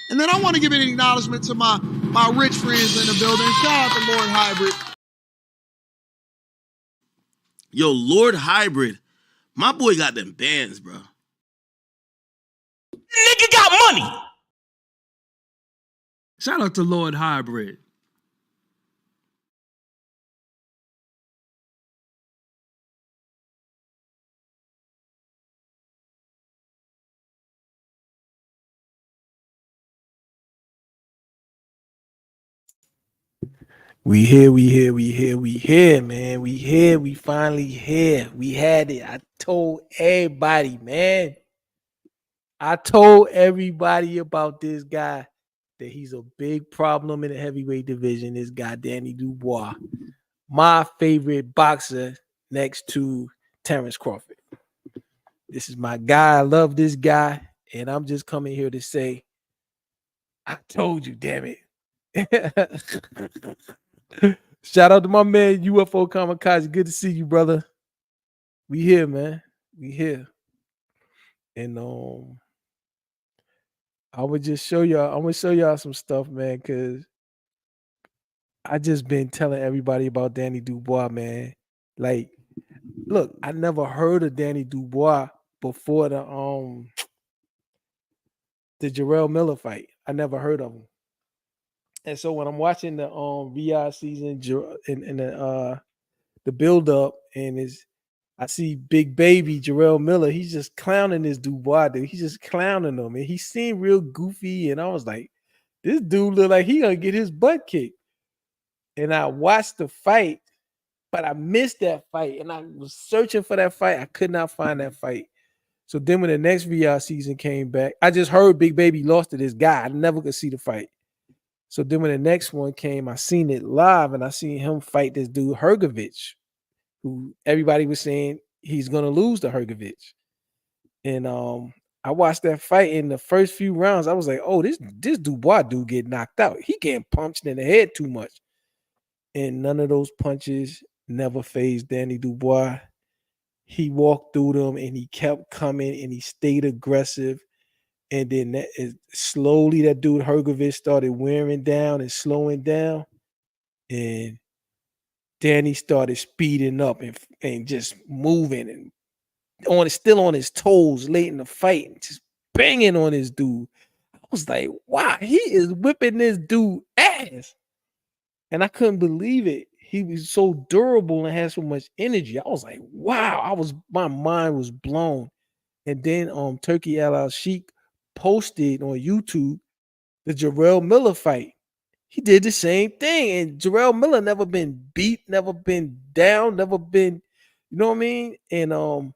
And then I want to give an acknowledgement to my rich friends in the building. Shout out to Lord Hybrid. Yo, Lord Hybrid, my boy got them bands, bro. Nigga got money. Shout out to Lord Hybrid. We here, man. We finally here. We had it. I told everybody, man. I told everybody about this guy that he's a big problem in the heavyweight division. This guy, Daniel Dubois, my favorite boxer next to Terrence Crawford. This is my guy. I love this guy. And I'm just coming here to say, I told you, damn it. Shout out to my man UFO Kamikaze. Good to see you, brother. We here, man. We here. And I would just show y'all. I'm gonna show y'all some stuff, man, because I just been telling everybody about Danny Dubois, man. Like, look, I never heard of Danny Dubois before the Jarrell Miller fight. I never heard of him. And so when I'm watching the VR season and the build up and I see big baby Jarrell Miller, he's just clowning this Dubois dude. He's just clowning him, and he seemed real goofy. And I was like, this dude look like he gonna get his butt kicked. And I watched the fight, but I missed that fight. And I was searching for that fight. I could not find that fight. So then when the next VR season came back, I just heard Big Baby lost to this guy. I never could see the fight. So then when the next one came, I seen it live, and I seen him fight this dude Hergovich, who everybody was saying he's gonna lose to Hergovich. And I watched that fight. In the first few rounds, I was like, oh, this Dubois dude get knocked out. He getting punched in the head too much. And none of those punches never fazed Danny Dubois. He walked through them and he kept coming and he stayed aggressive. And then slowly that dude Hergovich started wearing down and slowing down. And Danny started speeding up and just moving and still on his toes late in the fight and just banging on this dude. I was like, wow, he is whipping this dude ass. And I couldn't believe it. He was so durable and had so much energy. I was like, wow, my mind was blown. And then Turkey Al Sheik posted on YouTube the Jarrell Miller fight. He did the same thing. And Jarrell Miller never been beat, never been down, never been, you know what I mean? And and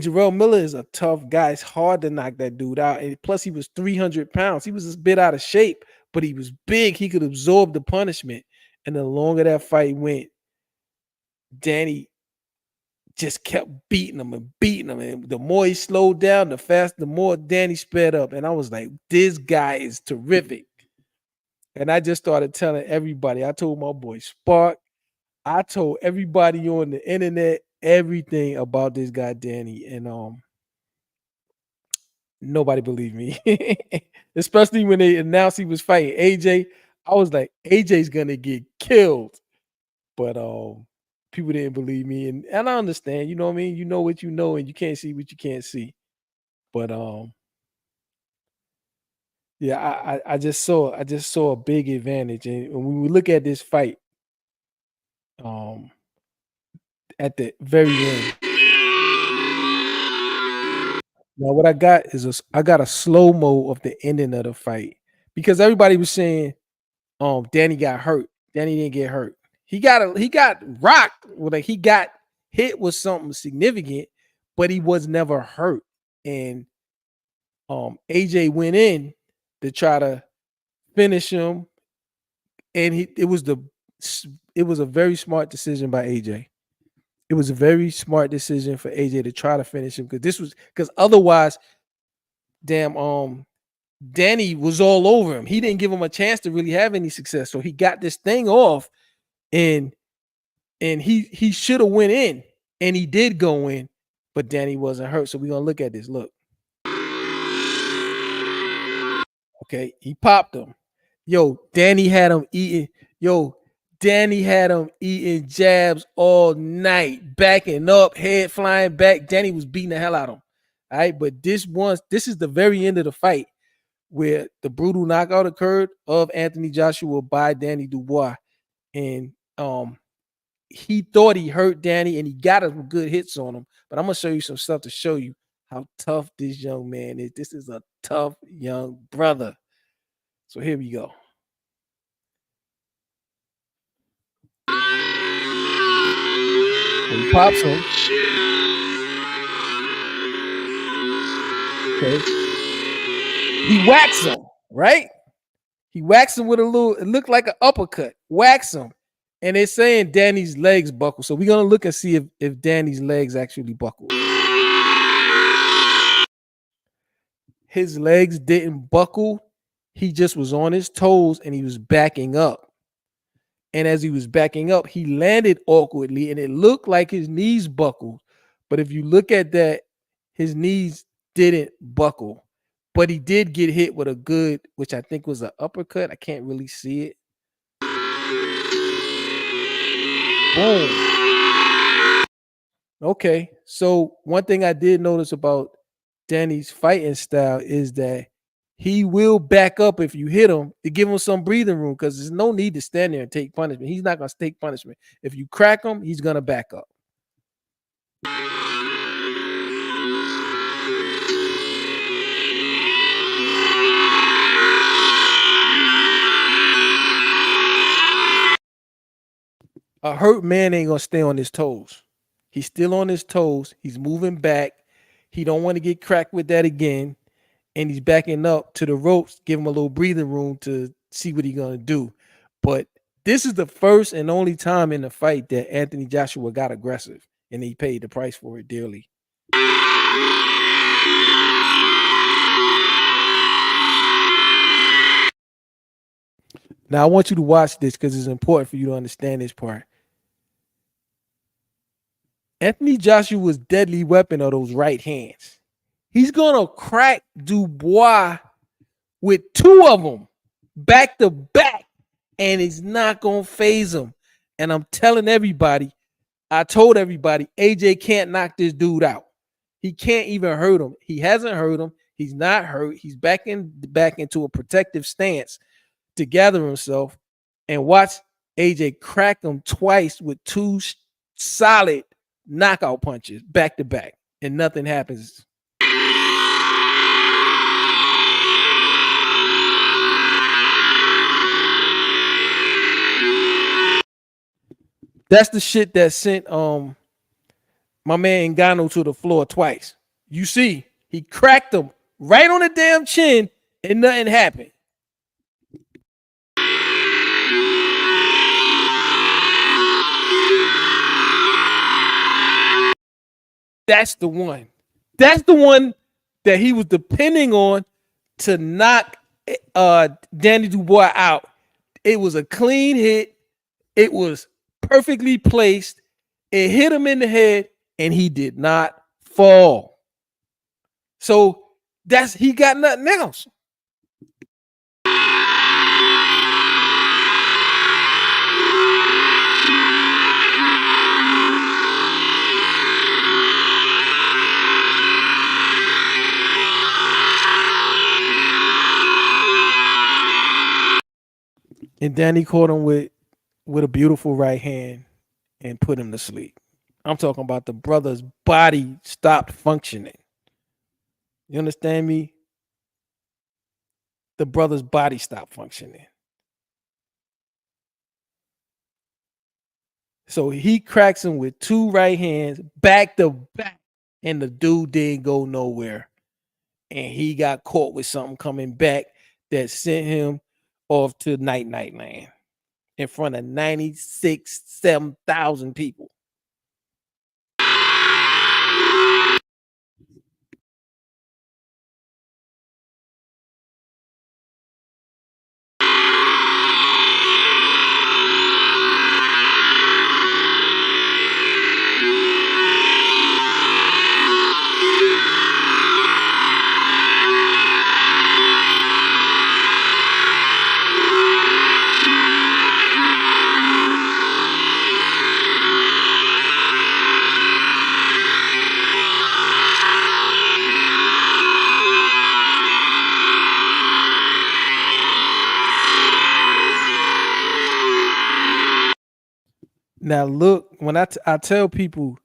Jarrell Miller is a tough guy. It's hard to knock that dude out. And plus, he was 300 pounds. He was a bit out of shape, but he was big. He could absorb the punishment. And the longer that fight went, Danny just kept beating him. And the more he slowed down, the more Danny sped up. And I was like, this guy is terrific. And I just started telling everybody. I told my boy Spark. I told everybody on the internet everything about this guy, Danny. And nobody believed me. Especially when they announced he was fighting AJ. I was like, AJ's gonna get killed. But people didn't believe me, and I understand. You know what I mean? You know what you know, and you can't see what you can't see. But yeah, I just saw a big advantage, and when we look at this fight, at the very end. Now, what I got is I got a slow mo of the ending of the fight because everybody was saying, Danny got hurt. Danny didn't get hurt. He got rocked. Like he got hit with something significant, but he was never hurt. And AJ went in to try to finish him, and it was a very smart decision by AJ. It was a very smart decision for AJ to try to finish him because otherwise, damn, Danny was all over him. He didn't give him a chance to really have any success. So he got this thing off, and he should have went in, and he did go in, but Danny wasn't hurt. So we're gonna look at this. Look. Okay, he popped him. Danny had him eating jabs all night, backing up, head flying back. Danny was beating the hell out of him. All right, but this is the very end of the fight where the brutal knockout occurred of Anthony Joshua by Danny Dubois. And he thought he hurt Danny and he got some good hits on him. But I'm going to show you some stuff to show you how tough this young man is. This is a tough young brother. So here we go. He pops him. Okay. He whacks him, right? He whacks him with it looked like an uppercut. Whacks him. And it's saying Danny's legs buckle. So we're going to look and see if Danny's legs actually buckle. His legs didn't buckle. He just was on his toes and he was backing up. And as he was backing up, he landed awkwardly and it looked like his knees buckled. But if you look at that, his knees didn't buckle. But he did get hit with a good, which I think was an uppercut. I can't really see it. Boom. Okay. So one thing I did notice about Danny's fighting style is that he will back up if you hit him to give him some breathing room, because there's no need to stand there and take punishment. He's not going to take punishment. If you crack him, he's going to back up. A hurt man ain't going to stay on his toes. He's still on his toes. He's moving back. He don't want to get cracked with that again. And he's backing up to the ropes, give him a little breathing room to see what he's going to do. But this is the first and only time in the fight that Anthony Joshua got aggressive, and he paid the price for it dearly. Now, I want you to watch this because it's important for you to understand this part. Anthony Joshua's deadly weapon are those right hands. He's going to crack Dubois with two of them back to back, and it's not going to phase him. And I'm telling everybody, I told everybody, AJ can't knock this dude out. He can't even hurt him. He hasn't hurt him. He's not hurt. He's back into a protective stance to gather himself, and watch AJ crack him twice with two solid knockout punches back to back, and nothing happens. That's the shit that sent my man Ngannou to the floor twice. You see, he cracked him right on the damn chin and nothing happened. That's the one. That's the one that he was depending on to knock Danny Dubois out. It was a clean hit. It was perfectly placed. It hit him in the head, and he did not fall. So he got nothing else. And Danny caught him with a beautiful right hand and put him to sleep. I'm talking about the brother's body stopped functioning. You understand me? The brother's body stopped functioning. So he cracks him with two right hands back to back, and the dude didn't go nowhere. And he got caught with something coming back that sent him off to night land in front of 7,000 people. Now look, when I tell people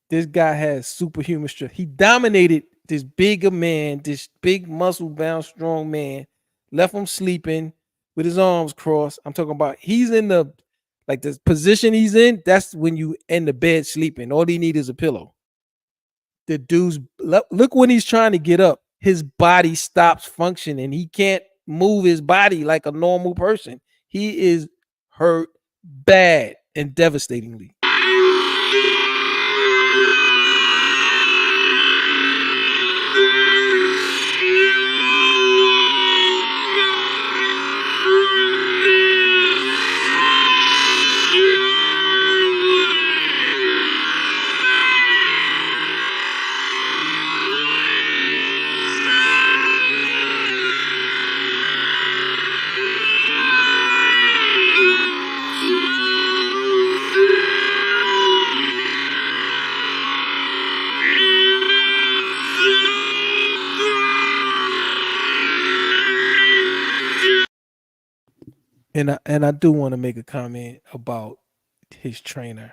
this guy has superhuman strength. He dominated this bigger man, this big muscle bound strong man, left him sleeping with his arms crossed. I'm talking about he's in the like the position he's in. That's when you in the bed sleeping. All he need is a pillow. The dude's look when he's trying to get up, his body stops functioning. He can't move his body like a normal person. He is hurt bad and devastatingly. And I do want to make a comment about his trainer.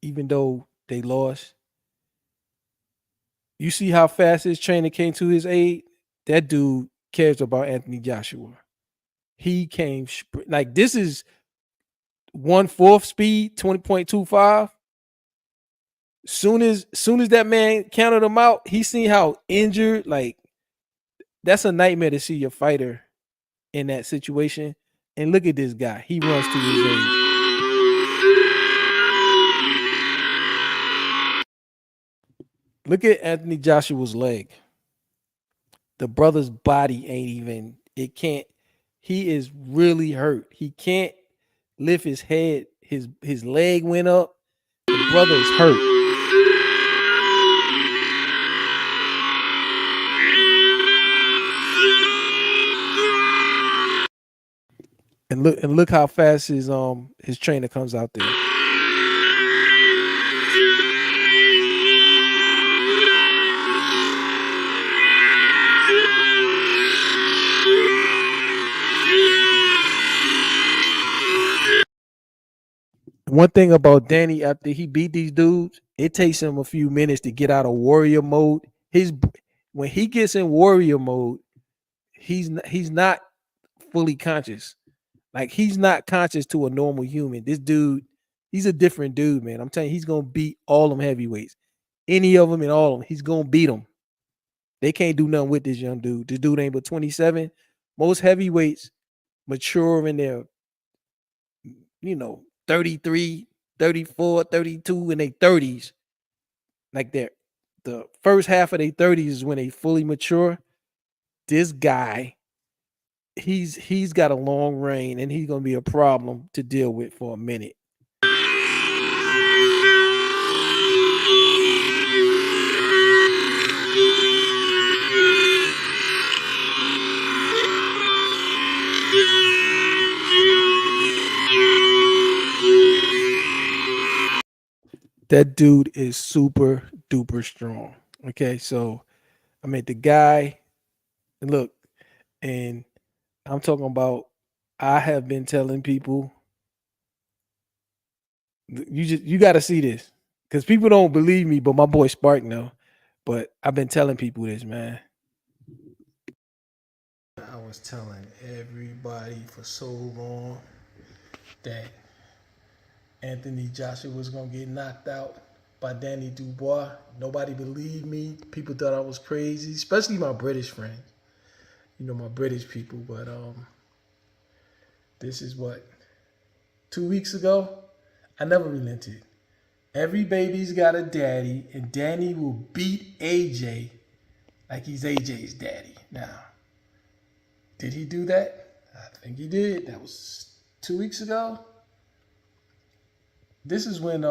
Even though they lost, you see how fast his trainer came to his aid? That dude cares about Anthony Joshua. He came like this is 1/4 speed, 20.25. Soon as that man counted him out, he seen how injured, like that's a nightmare to see your fighter in that situation. And look at this guy. He runs to his aid. Look at Anthony Joshua's leg. The brother's body ain't even, it can't, he is really hurt. He can't lift his head. His leg went up. The brother is hurt. And look how fast his trainer comes out there. One thing about Danny, after he beat these dudes, it takes him a few minutes to get out of warrior mode. When he gets in warrior mode, he's not fully conscious. Like he's not conscious to a normal human. This dude, he's a different dude, man. I'm telling you, he's gonna beat all them heavyweights. Any of them and all of them, he's gonna beat them. They can't do nothing with this young dude. This dude ain't but 27. Most heavyweights mature in their, 33, 34, 32 in their 30s. Like the first half of their 30s is when they fully mature. This guy, he's got a long reign and he's gonna be a problem to deal with for a minute. That dude is super duper strong. Okay, so I mean the guy, look, and I'm talking about. I have been telling people, you got to see this because people don't believe me, but my boy Spark know. But I've been telling people this, man. I was telling everybody for so long that Anthony Joshua was gonna get knocked out by Daniel Dubois. Nobody believed me. People thought I was crazy, especially my British friends. My British people. But this is what 2 weeks ago. I never relented. Every baby's got a daddy, and Danny will beat AJ like he's AJ's daddy. Now, did he do that? I think he did. That was 2 weeks ago. This is when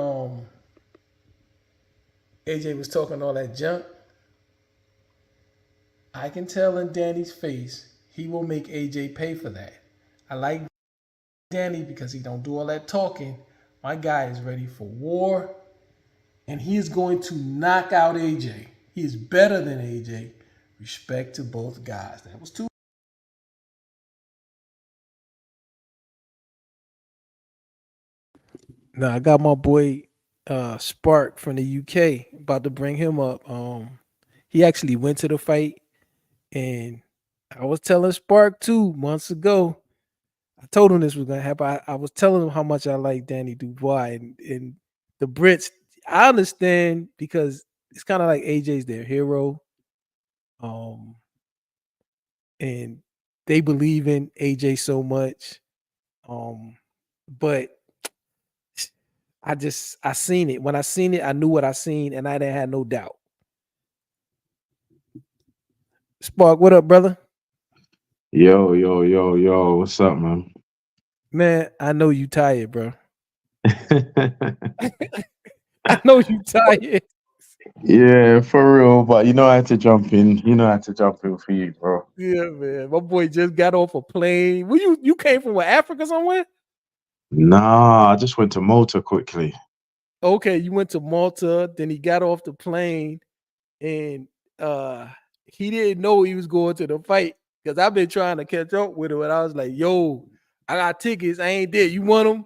AJ was talking all that junk. I can tell in Danny's face he will make AJ pay for that. I like Danny because he don't do all that talking. My guy is ready for war, and he is going to knock out AJ. He is better than AJ. Respect to both guys. That was 2. Now I got my boy Spark from the UK about to bring him up. He actually went to the fight, and I was telling Spark 2 months ago. I told him this was gonna happen. I was telling him how much I like Danny Dubois and the Brits. I understand because it's kind of like AJ's their hero. Um, and they believe in AJ so much. Um, but I seen it. When I seen it, I knew what I seen, and I didn't have no doubt. Spark, what up, brother? Yo, yo, yo, yo, what's up, man? Man, I know you tired, bro. I know you tired. Yeah, for real, but you know I had to jump in. You know I had to jump in for you, bro. Yeah, man. My boy just got off a plane. Where you came from? What, Africa somewhere? Nah, I just went to Malta quickly. Okay, you went to Malta, then he got off the plane and uh he didn't know he was going to the fight because I've been trying to catch up with him and I was like, yo, I got tickets, I ain't there. You want them?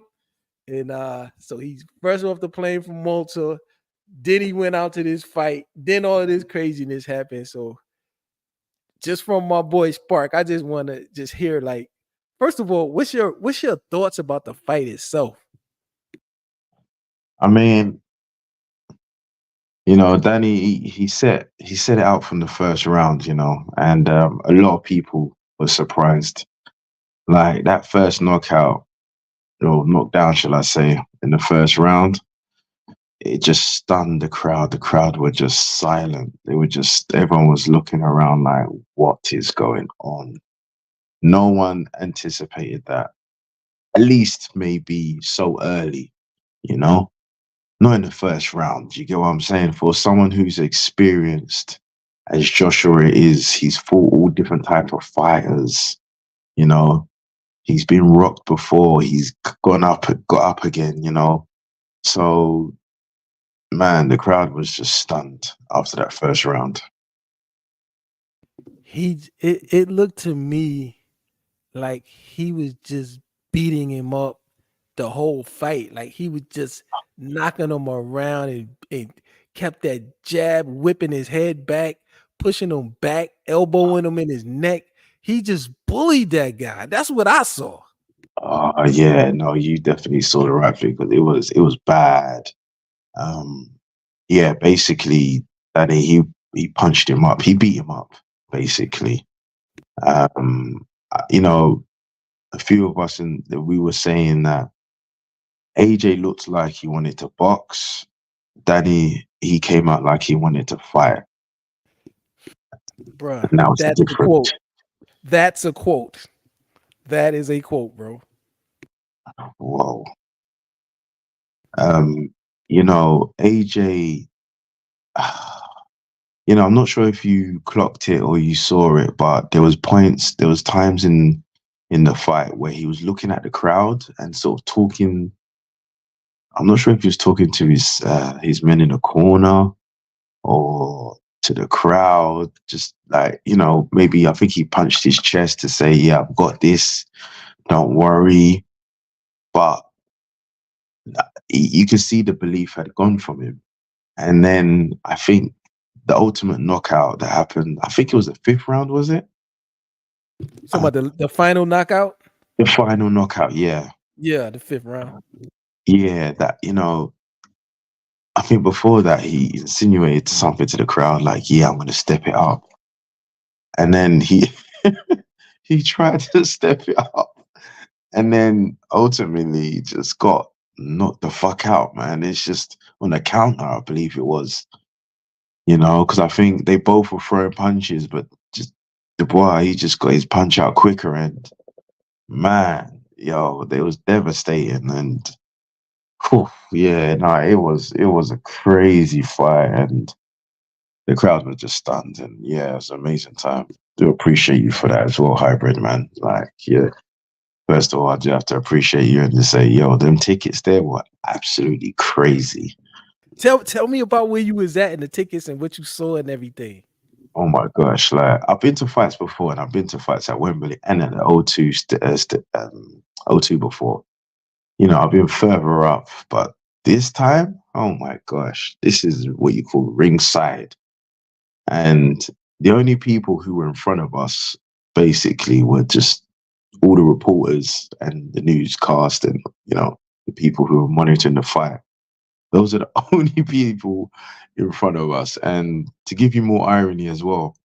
And so he's fresh off the plane from Malta. Then he went out to this fight. Then all of this craziness happened. So just from my boy Spark, I just want to just hear like, first of all, what's your thoughts about the fight itself? I mean, Danny, he set it out from the first round, and a lot of people were surprised. Like that first knockout or knockdown, shall I say, in the first round, it just stunned the crowd. The crowd were just silent. Everyone was looking around like, what is going on? No one anticipated that. At least maybe so early, you know? Not in the first round. You get what I'm saying? For someone who's experienced as Joshua is, he's fought all different type of fighters, you know. He's been rocked before, he's got up again. So man, the crowd was just stunned after that first round. It looked to me like he was just beating him up the whole fight. Like he was just knocking him around and kept that jab, whipping his head back, pushing him back, elbowing him in his neck. He just bullied that guy. That's what I saw. Yeah, no, you definitely saw the right thing because it was bad. Um, yeah, basically, that he punched him up. He beat him up, basically. Um, a few of us we were saying that AJ looked like he wanted to box. Danny, he came out like he wanted to fight, Bruh, and that was the that's a difference. quote. That's a quote. That is a quote, bro. Whoa. AJ. I'm not sure if you clocked it or you saw it, but there was times in the fight where he was looking at the crowd and sort of talking. I'm not sure if he was talking to his men in the corner or to the crowd. Just like, maybe I think he punched his chest to say, "Yeah, I've got this. Don't worry." But you could see the belief had gone from him. And then I think the ultimate knockout that happened, I think it was the fifth round, was it? So about the final knockout? The final knockout, yeah. Yeah, the fifth round. Yeah, I think before that he insinuated something to the crowd like, yeah, I'm gonna step it up. And then he he tried to step it up. And then ultimately just got knocked the fuck out, man. It's just on the counter, I believe it was. Because I think they both were throwing punches, but just Dubois, he just got his punch out quicker, and man, yo, it was devastating. And whew, yeah, no, it was a crazy fight, and the crowd was just stunned. And yeah, it was an amazing time. Do appreciate you for that as well, hybrid man. Like, yeah, first of all, I do have to appreciate you and just say, yo, them tickets there were absolutely crazy. Tell me about where you was at in the tickets and what you saw and everything. Oh my gosh, like I've been to fights before, and I've been to fights at Wembley and at the O2 before. I've been further up, but this time, oh my gosh, this is what you call ringside. And the only people who were in front of us basically were just all the reporters and the newscast and, the people who were monitoring the fight. Those are the only people in front of us. And to give you more irony as well,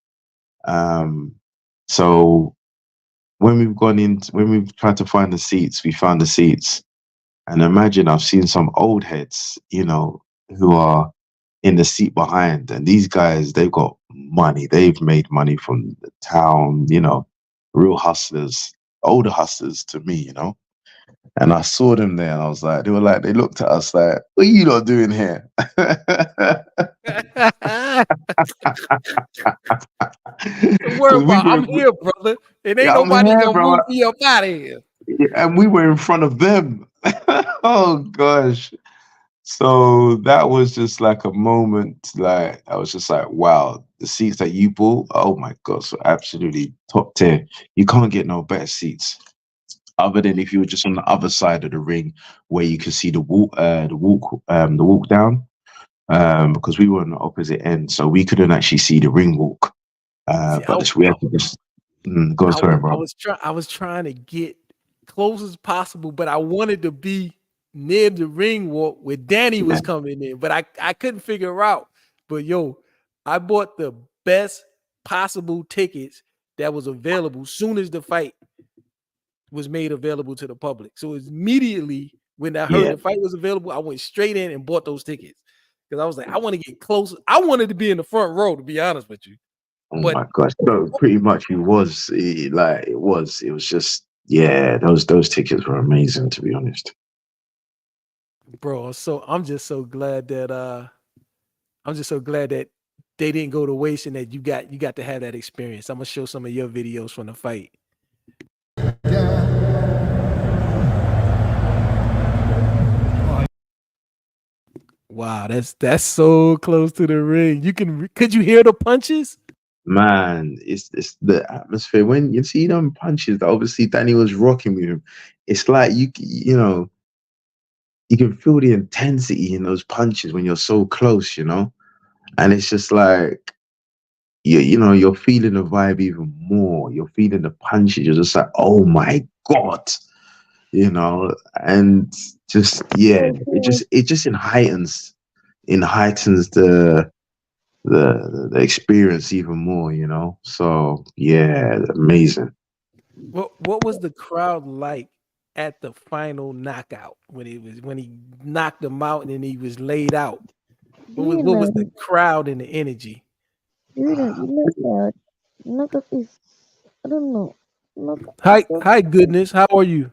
so when we've tried to find the seats, we found the seats. And imagine I've seen some old heads, who are in the seat behind. And these guys, they've got money. They've made money from the town, real hustlers, older hustlers to me. And I saw them there and I was like, they looked at us like, what are you lot doing here? Don't worry about I'm here, brother. It ain't nobody here, gonna move me up out of here. And we were in front of them. Oh gosh. So that was just like a moment, like I was just like, wow, the seats that you bought, oh my god, so absolutely top tier. You can't get no better seats. Other than if you were just on the other side of the ring where you could see the walk down. Because we were on the opposite end, so we couldn't actually see the ring walk. We had to just go sorry, bro. I was trying to get close as possible, but I wanted to be near the ring walk where Danny was coming in, but I couldn't figure out. But yo, I bought the best possible tickets that was available soon as the fight was made available to the public. So immediately when I heard the fight was available, I went straight in and bought those tickets because I was like, I want to get close. I wanted to be in the front row, to be honest with you. Oh my gosh! So pretty much it was just those tickets were amazing, to be honest, bro. So I'm just so glad that they didn't go to waste and that you got to have that experience. I'm gonna show some of your videos from the fight. Wow, that's so close to the ring. Could you hear the punches? Man, it's the atmosphere when you see them punches that obviously Danny was rocking with him. It's like you can feel the intensity in those punches when you're so close, and it's just like you're feeling the vibe even more. You're feeling the punches. You're just like, oh my god, and just it just heightens the experience even more, so yeah, amazing. What was the crowd like at the final knockout when he knocked him out and then he was laid out? What was the crowd and the energy? Knockout is, I don't know. Hi, goodness. How are you?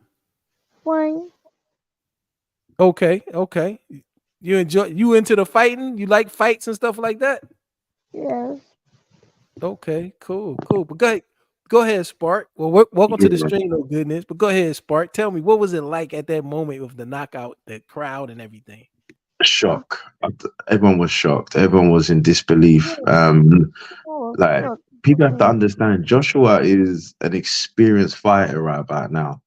Fine. Okay. You into the fighting? You like fights and stuff like that? Yes. Okay, cool. But go ahead, Spark. Well, welcome to the stream, oh goodness. But go ahead, Spark. Tell me, what was it like at that moment with the knockout, the crowd, and everything? Shock. Everyone was shocked. Everyone was in disbelief. People have to understand, Joshua is an experienced fighter right about now.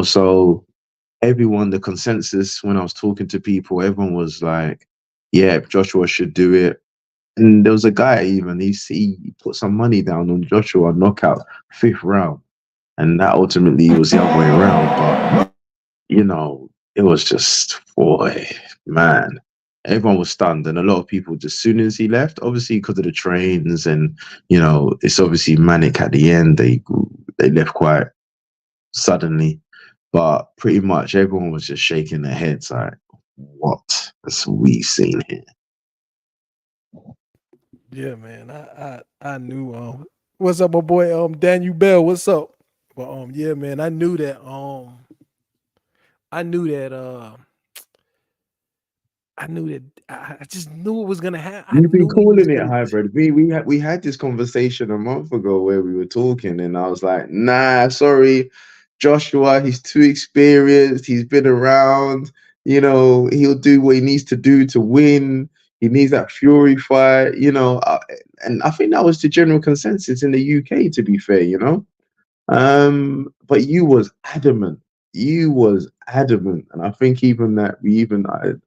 So everyone, the consensus when I was talking to people, everyone was like, yeah, Joshua should do it. And there was a guy even, he put some money down on Joshua knockout 5th round. And that ultimately was the other way around. But, it was just, boy, man, everyone was stunned. And a lot of people, just as soon as he left, obviously because of the trains and, it's obviously manic at the end, they left quite suddenly. But pretty much everyone was just shaking their heads like, what has we seen here? Yeah, man. I knew what's up, my boy Daniel Bell, what's up? But yeah, man, I knew that I just knew it was gonna happen. You've been calling it hybrid. We had this conversation a month ago where we were talking, and I was like, nah, sorry, Joshua, he's too experienced. He's been around. He'll do what he needs to do to win. He needs that Fury fight. And I think that was the general consensus in the UK. To be fair, but you was adamant. You was adamant, and I think even that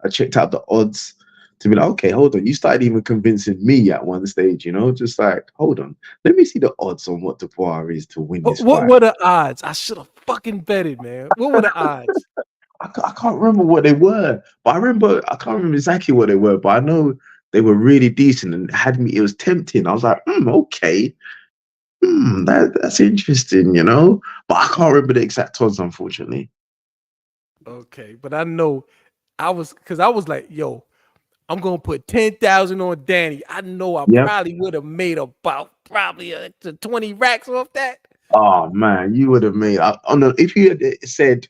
I checked out the odds to be like, okay, hold on. You started even convincing me at one stage, just like, hold on, let me see the odds on what Dubois is to win this What fight. were the odds? I should have fucking betted, man. What were the odds? I can't remember what they were, but I can't remember exactly what they were, but I know they were really decent and had me. It was tempting. I was like, okay, that's interesting, But I can't remember the exact odds, unfortunately. Okay, but I know I was like, yo, I'm gonna put 10,000 on Danny. I know I Yep. probably would have made about probably 20 racks off that. Oh man, you would have made. If you had said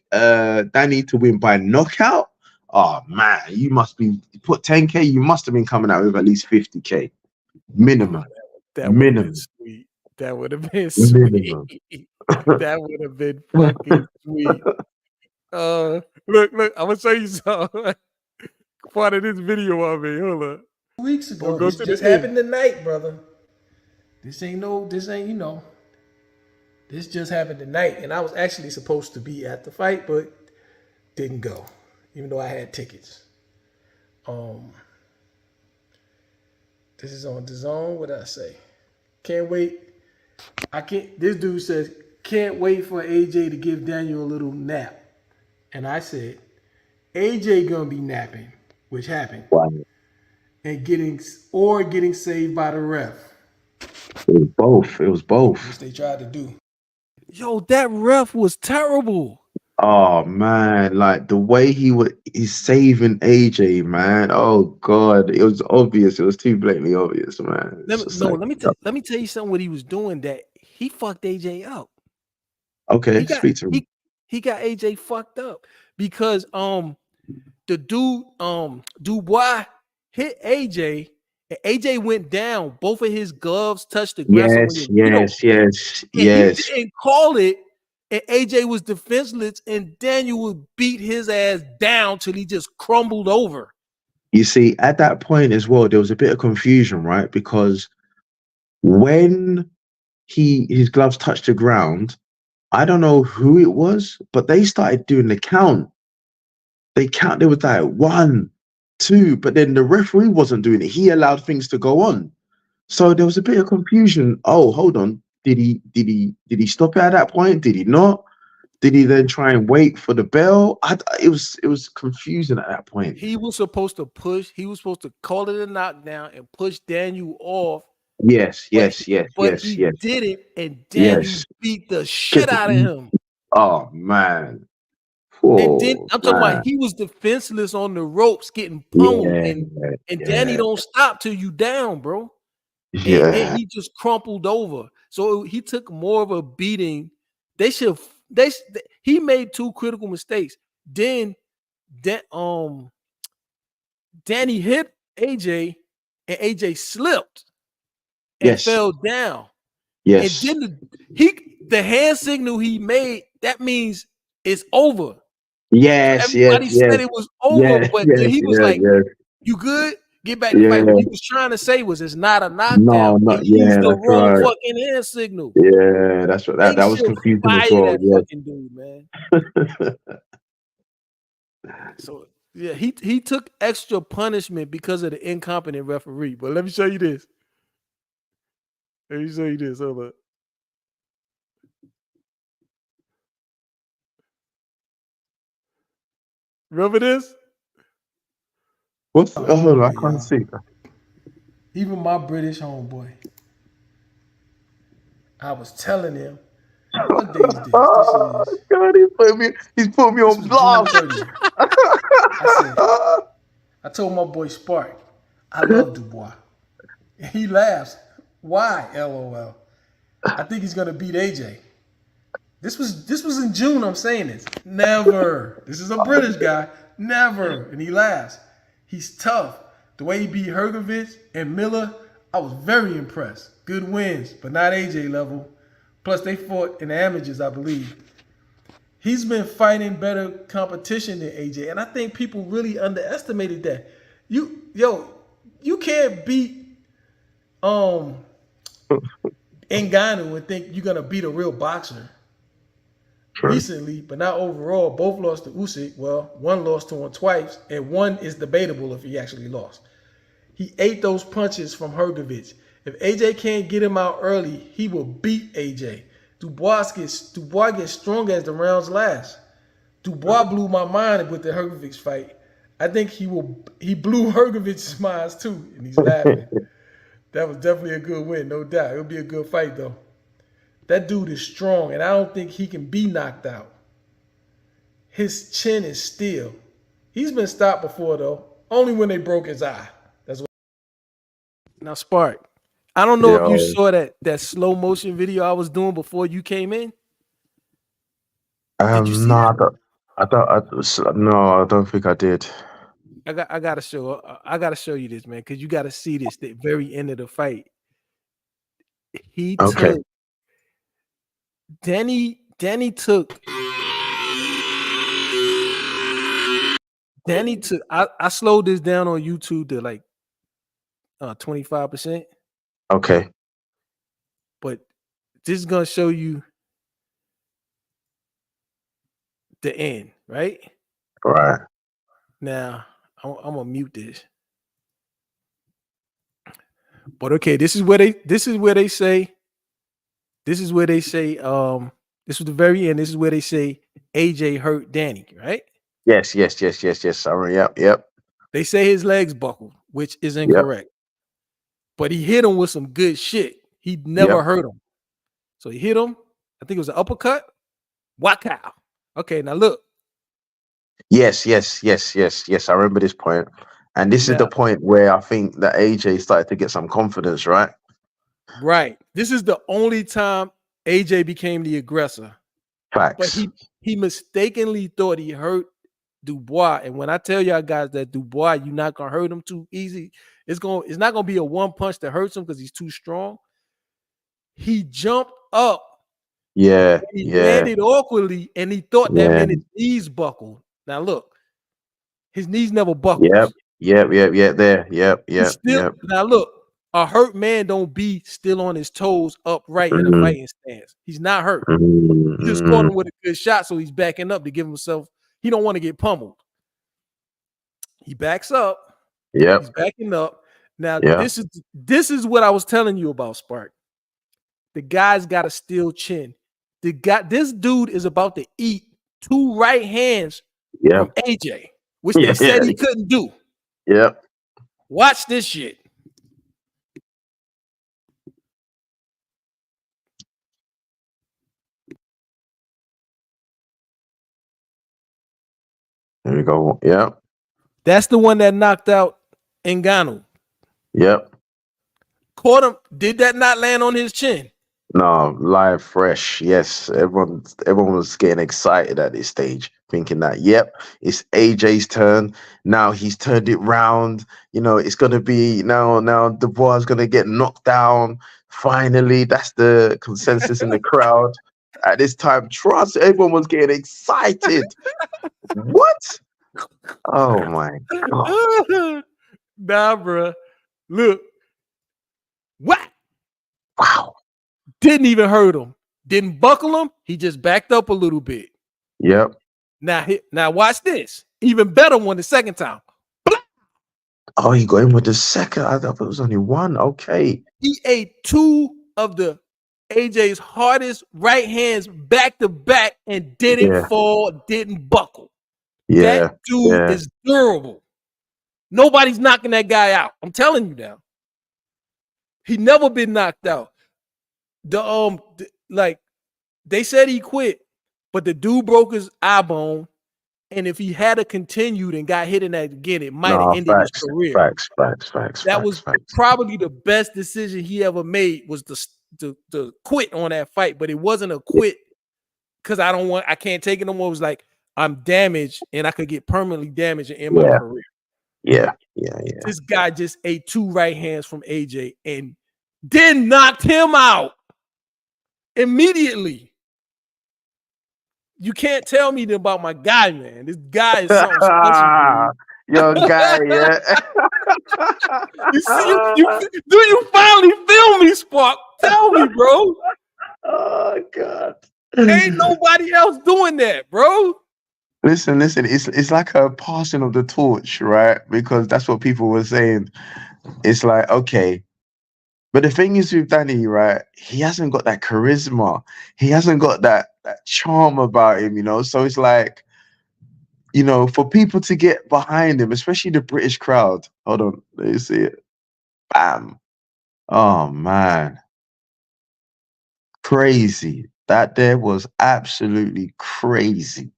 Danny to win by knockout, oh man, you must be put 10K. You must have been coming out with at least 50K minimum. That would have been Minimum. sweet. That would have been sweet. Minimum. That would have been fucking sweet. Look, I'm gonna show you something. Part of this video of me. Hold on. Weeks ago, this just happened tonight, brother. This ain't this just happened tonight, and I was actually supposed to be at the fight, but didn't go, even though I had tickets. This is on DAZN. What did I say? Can't wait. This dude says, can't wait for AJ to give Daniel a little nap. And I said, AJ gonna be napping, which happened. Wow. And getting saved by the ref. It was both. Which they tried to do. Yo, that ref was terrible. Oh man, like the way he's saving AJ, man. Oh god, it was obvious. It was too blatantly obvious, man. Let me tell you something. What he was doing, that he fucked AJ up. Okay, speak to me. He got AJ fucked up because the dude Dubois hit AJ. And AJ went down. Both of his gloves touched the ground. Yes. He didn't call it. And AJ was defenseless, and Daniel would beat his ass down till he just crumbled over. You see, at that point as well, there was a bit of confusion, right? Because when his gloves touched the ground, I don't know who it was, but they started doing the count. There was like 1, 2, but then the referee wasn't doing it. He allowed things to go on. So there was a bit of confusion. Oh, hold on. Did he stop it at that point? Did he not? Did he then try and wait for the bell? It was confusing at that point. He was supposed to push. He was supposed to call it a knockdown and push Daniel off. Yes. But he didn't, and Daniel beat the shit out of him. Oh man. And then I'm talking about he was defenseless on the ropes, getting pummeled, and Danny don't stop till you down, bro. Yeah. And he just crumpled over. So he took more of a beating. He made 2 critical mistakes. Then Danny hit AJ, and AJ slipped and fell down. Yes. And then the hand signal he made, that means it's over. Yes. Everybody said it was over, but then he was like, "You good? Get back to fight." What he was trying to say was, "It's not a knockdown." No, he used the wrong fucking hand signal. Yeah, that's what that was confusing as well. That fucking dude, man. So yeah, he took extra punishment because of the incompetent referee. But let me show you this. Hold on. Remember this? What's hold on, I can't see. Even my British homeboy, I was telling him, what day is this? Oh, God, he's put me on blast. I told my boy Spark, I love Dubois. And he laughs. Why? LOL. I think he's gonna beat AJ. This was in June. I'm saying this. Never. This is a British guy. Never. And he laughs. He's tough. The way he beat Hergovich and Miller, I was very impressed. Good wins, but not AJ level. Plus, they fought in the amateurs, I believe. He's been fighting better competition than AJ, and I think people really underestimated that. You can't beat Ngannou and think you're gonna beat a real boxer. recently, but not overall. Both lost to Usyk. Well, one lost to him twice, and one is debatable if he actually lost. He ate those punches from Hergovich. If AJ can't get him out early, he will beat AJ. Dubois gets stronger as the rounds last. Dubois blew my mind with the Hergovich fight. I think he blew Hergovich's minds too, and he's laughing. That was definitely a good win, no doubt. It'll be a good fight though. That dude is strong, and I don't think he can be knocked out. His chin is steel. He's been stopped before though, only when they broke his eye. That's what. Now, Spark, I don't know if you saw that slow motion video I was doing before you came in. Did you see that? No, I don't think I did. I gotta show you this, man, because you gotta see this. The very end of the fight, he took Danny took. I slowed this down on YouTube to like 25%. Okay. But this is gonna show you the end, right? Right. Now I'm gonna mute this. But okay, this is where they say this is the very end. This is where they say AJ hurt Danny, right? Yes. Yep. They say his legs buckled, which is incorrect. Yep. But he hit him with some good shit. He never hurt him. So he hit him. I think it was an uppercut. Wow. Okay, now look. Yes. I remember this point. And this is the point where I think that AJ started to get some confidence, right? Right. This is the only time AJ became the aggressor. Facts. But he mistakenly thought he hurt Dubois. And when I tell y'all guys that Dubois, you're not gonna hurt him too easy. It's not gonna be a one punch that hurts him because he's too strong. He jumped up. Yeah. He landed awkwardly, and he thought that meant his knees buckled. Now look, his knees never buckled. Yep. There. Yep. Now look, a hurt man don't be still on his toes upright in a fighting stance. He's not hurt. He just caught him with a good shot, so he's backing up to give himself. He don't want to get pummeled. He backs up. Yep. He's backing up. Now this is what I was telling you about, Spark. The guy's got a steel chin. This dude is about to eat 2 right hands from AJ, which they said he couldn't do. Yep. Watch this shit. There we go. Yep. That's the one that knocked out Ngannou. Yep. Caught him. Did that not land on his chin? No, live, fresh. Yes, everyone was getting excited at this stage, thinking that, it's AJ's turn. Now he's turned it round. You know, it's gonna be now Dubois is gonna get knocked down. Finally, that's the consensus in the crowd. At this time, trust everyone was getting excited. What? Oh my god! Nah, bro. Look, what? Wow. Didn't even hurt him. Didn't buckle him. He just backed up a little bit. Yep. Now watch this. Even better one the second time. Oh, he got him with the second. I thought it was only one. Okay. He ate 2 of the AJ's hardest right hands back to back and didn't fall, didn't buckle. That dude is durable. Nobody's knocking that guy out. I'm telling you now. He never been knocked out. They said he quit, but the dude broke his eye bone, and if he had continued and got hit in that again, it might have ended his career. Facts. That was probably the best decision he ever made, was to quit on that fight, but it wasn't a quit because I can't take it no more. It was like, I'm damaged and I could get permanently damaged and end my career. Yeah. This guy just ate 2 right hands from AJ and then knocked him out immediately. You can't tell me about my guy, man. This guy is something special. Your guy, You see, do you finally feel me, Spark? Tell me, bro. Oh God. Ain't nobody else doing that, bro. Listen. It's like a passing of the torch, right? Because that's what people were saying. It's like, okay, but the thing is with Danny, right? He hasn't got that charisma. He hasn't got that charm about him, you know. So it's like, you know, for people to get behind him, especially the British crowd. Hold on, let me see it. Bam. Oh man, crazy. That there was absolutely crazy.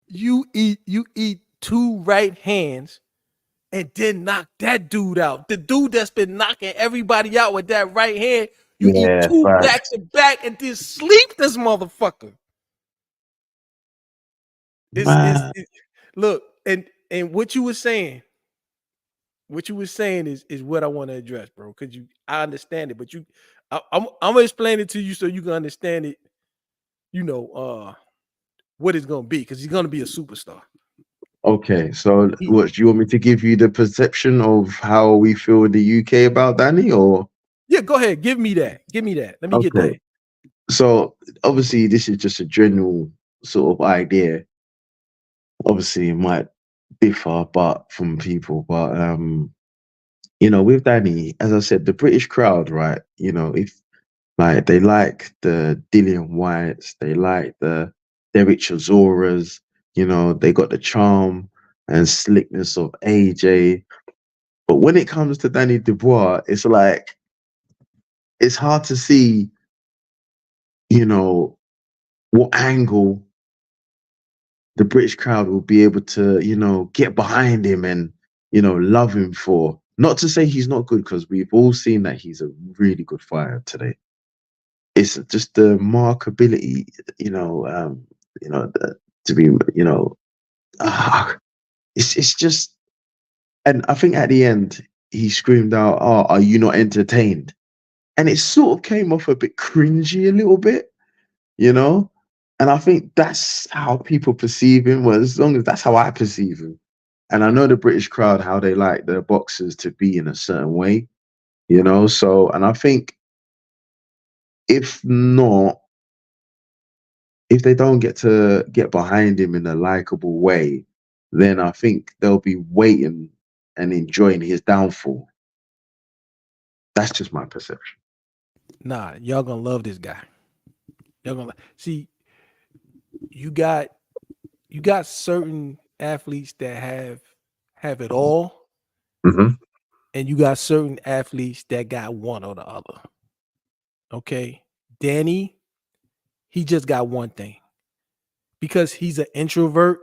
You eat two right hands and then knock that dude out. The dude that's been knocking everybody out with that right hand, you eat Yeah, two back facts. to back and then sleep this motherfucker. Man. Look, and what you were saying is what I want to address, bro. Because I understand it, but I'm gonna explain it to you so you can understand it. You know, what it's gonna be, because he's gonna be a superstar. Okay, so what do you want me to give you the perception of how we feel in the UK about Danny, or Yeah, go ahead. Give me that. Let me get okay? that. So obviously this is just a general sort of idea. Obviously it might differ but from people, but you know, with Danny, as I said, the British crowd, right? You know, if like they like the Dillian Whites, they like the Derek Chisoras, you know, they got the charm and slickness of AJ. But when it comes to Danny Dubois, it's like it's hard to see, you know, what angle the British crowd will be able to, you know, get behind him and, you know, love him for. Not to say he's not good, because we've all seen that he's a really good fighter today. It's just the markability, you know, to be, you know, it's just, and I think at the end he screamed out, "Oh, are you not entertained?" And it sort of came off a bit cringy, a little bit, you know. And I think that's how people perceive him. Well, as long as that's how I perceive him. And I know the British crowd, how they like their boxers to be in a certain way, you know. So, and I think if not, if they don't get behind him in a likable way, then I think they'll be waiting and enjoying his downfall. That's just my perception. Nah, y'all gonna love this guy. Y'all gonna see. You got certain athletes that have it all, Hmm. and you got certain athletes that got one or the other. Okay, Danny, he just got one thing, because he's an introvert,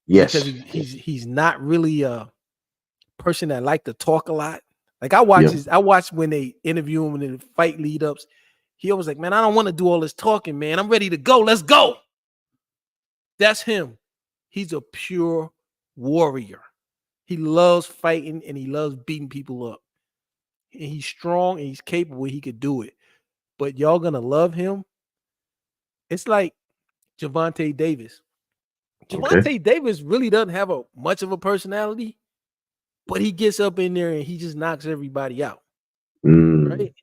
and because Yes. he's not really a person that like to talk a lot. Like I Yep. watch when they interview him in the fight lead ups. He always like, man, I don't want to do all this talking, man. I'm ready to go. Let's go. That's him. He's a pure warrior. He loves fighting and he loves beating people up. And he's strong and he's capable. He could do it. But y'all gonna love him. It's like Javante Davis. Okay. Javante Davis really doesn't have much of a personality, but he gets up in there and he just knocks everybody out. Mm. Right?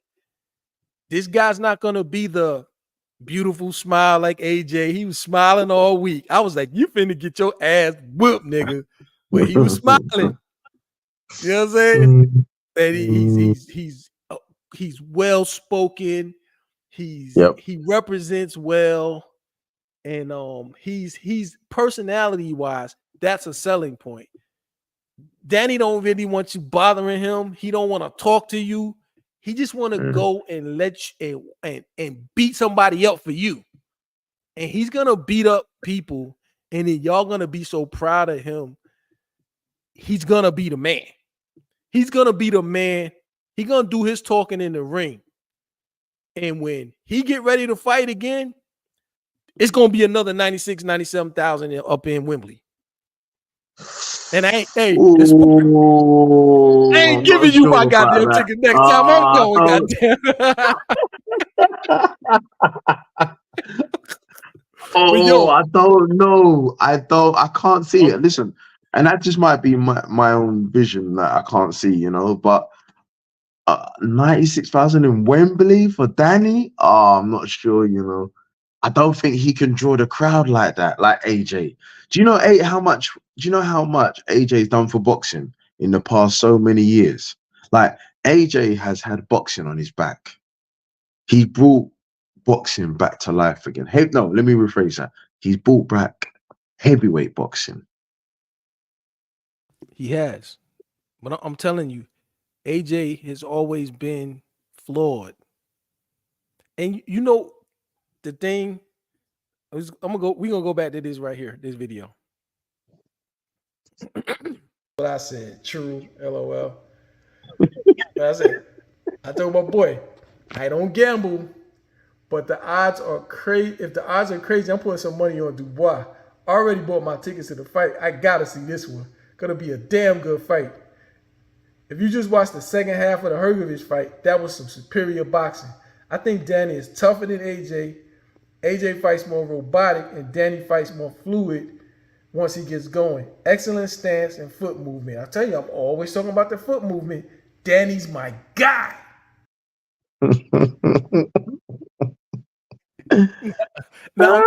This guy's not gonna be the beautiful smile like AJ. He was smiling all week. I was like, you finna get your ass whooped, nigga. But he was smiling. You know what I'm saying? Mm. And Mm. he's well spoken. Yep. He represents well, and he's personality wise, that's a selling point. Danny don't really want you bothering him. He don't want to talk to you. He just want to Mm. go and let you and beat somebody up for you. And he's gonna beat up people, and then y'all gonna be so proud of him. He's gonna be the man. He's gonna be the man. He's gonna do his talking in the ring. And when he get ready to fight again, it's gonna be another 96, 97,000 up in Wembley. And I Ooh, ain't I'm not giving you my sure about goddamn that. ticket next time. I'm going, I goddamn. But Oh, yo, I don't know. I can't see it. Listen, and that just might be my own vision that I can't see, you know. But 96,000 in Wembley for Danny? Oh, I'm not sure, you know. I don't think he can draw the crowd like that, like AJ. Do you know how much AJ's done for boxing in the past so many years? Like AJ has had boxing on his back. He brought boxing back to life again. Hey, no, let me rephrase that. He's brought back heavyweight boxing. He has. But I'm telling you, AJ has always been flawed. And you know the thing, we're gonna go back to this right here, this video. What I said, true, LOL. I told my boy, I don't gamble, but the odds are crazy. If the odds are crazy, I'm putting some money on Dubois. I already bought my tickets to the fight. I gotta see this one. Gonna be a damn good fight. If you just watch the second half of the Hergovich fight, that was some superior boxing. I think Danny is tougher than AJ. AJ fights more robotic, and Danny fights more fluid once he gets going. Excellent stance and foot movement. I tell you, I'm always talking about the foot movement. Danny's my guy. Now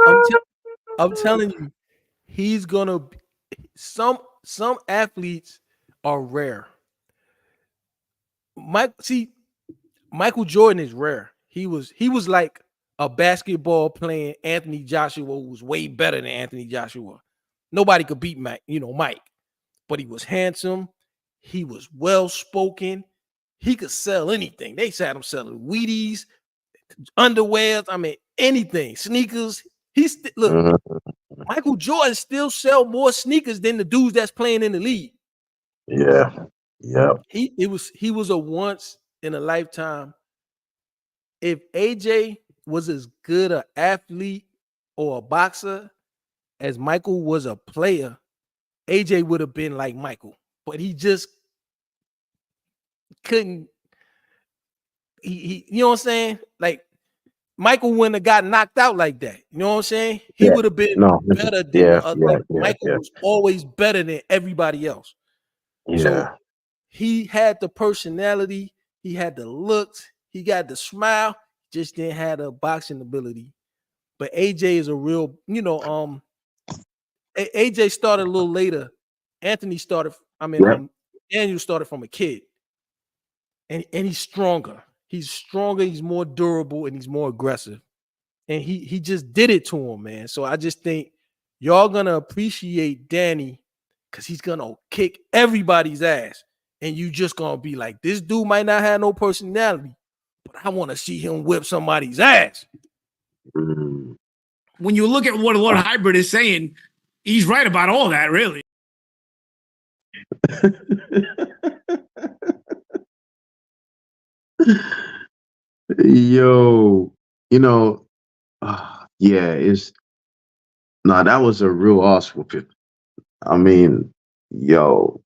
I'm telling you, he's gonna. Some athletes are rare. Michael Jordan is rare. He was like a basketball playing Anthony Joshua, who was way better than Anthony Joshua. Nobody could beat Mike, but he was handsome. He was well spoken. He could sell anything. They had him selling Wheaties, underwears. I mean, anything, sneakers. Look, Michael Jordan still sell more sneakers than the dudes that's playing in the league. Yeah. He was a once in a lifetime. If AJ was as good an athlete or a boxer as Michael was a player, AJ would have been like Michael, but he just couldn't. He you know what I'm saying? Like Michael wouldn't have got knocked out like that. You know what I'm saying? He would have been better than Michael was always better than everybody else. Yeah. So he had the personality, he had the looks, he got the smile, just didn't have the boxing ability. But AJ is a real, AJ started a little later. Daniel started from a kid. And he's stronger. He's stronger, he's more durable, and he's more aggressive. And he just did it to him, man. So I just think y'all gonna appreciate Danny because he's gonna kick everybody's ass. And you just gonna be like, this dude might not have no personality, but I want to see him whip somebody's ass. Mm. When you look at what Lord Hybrid is saying, he's right about all that, really. Yo, that was a real ass whooping. I mean, yo,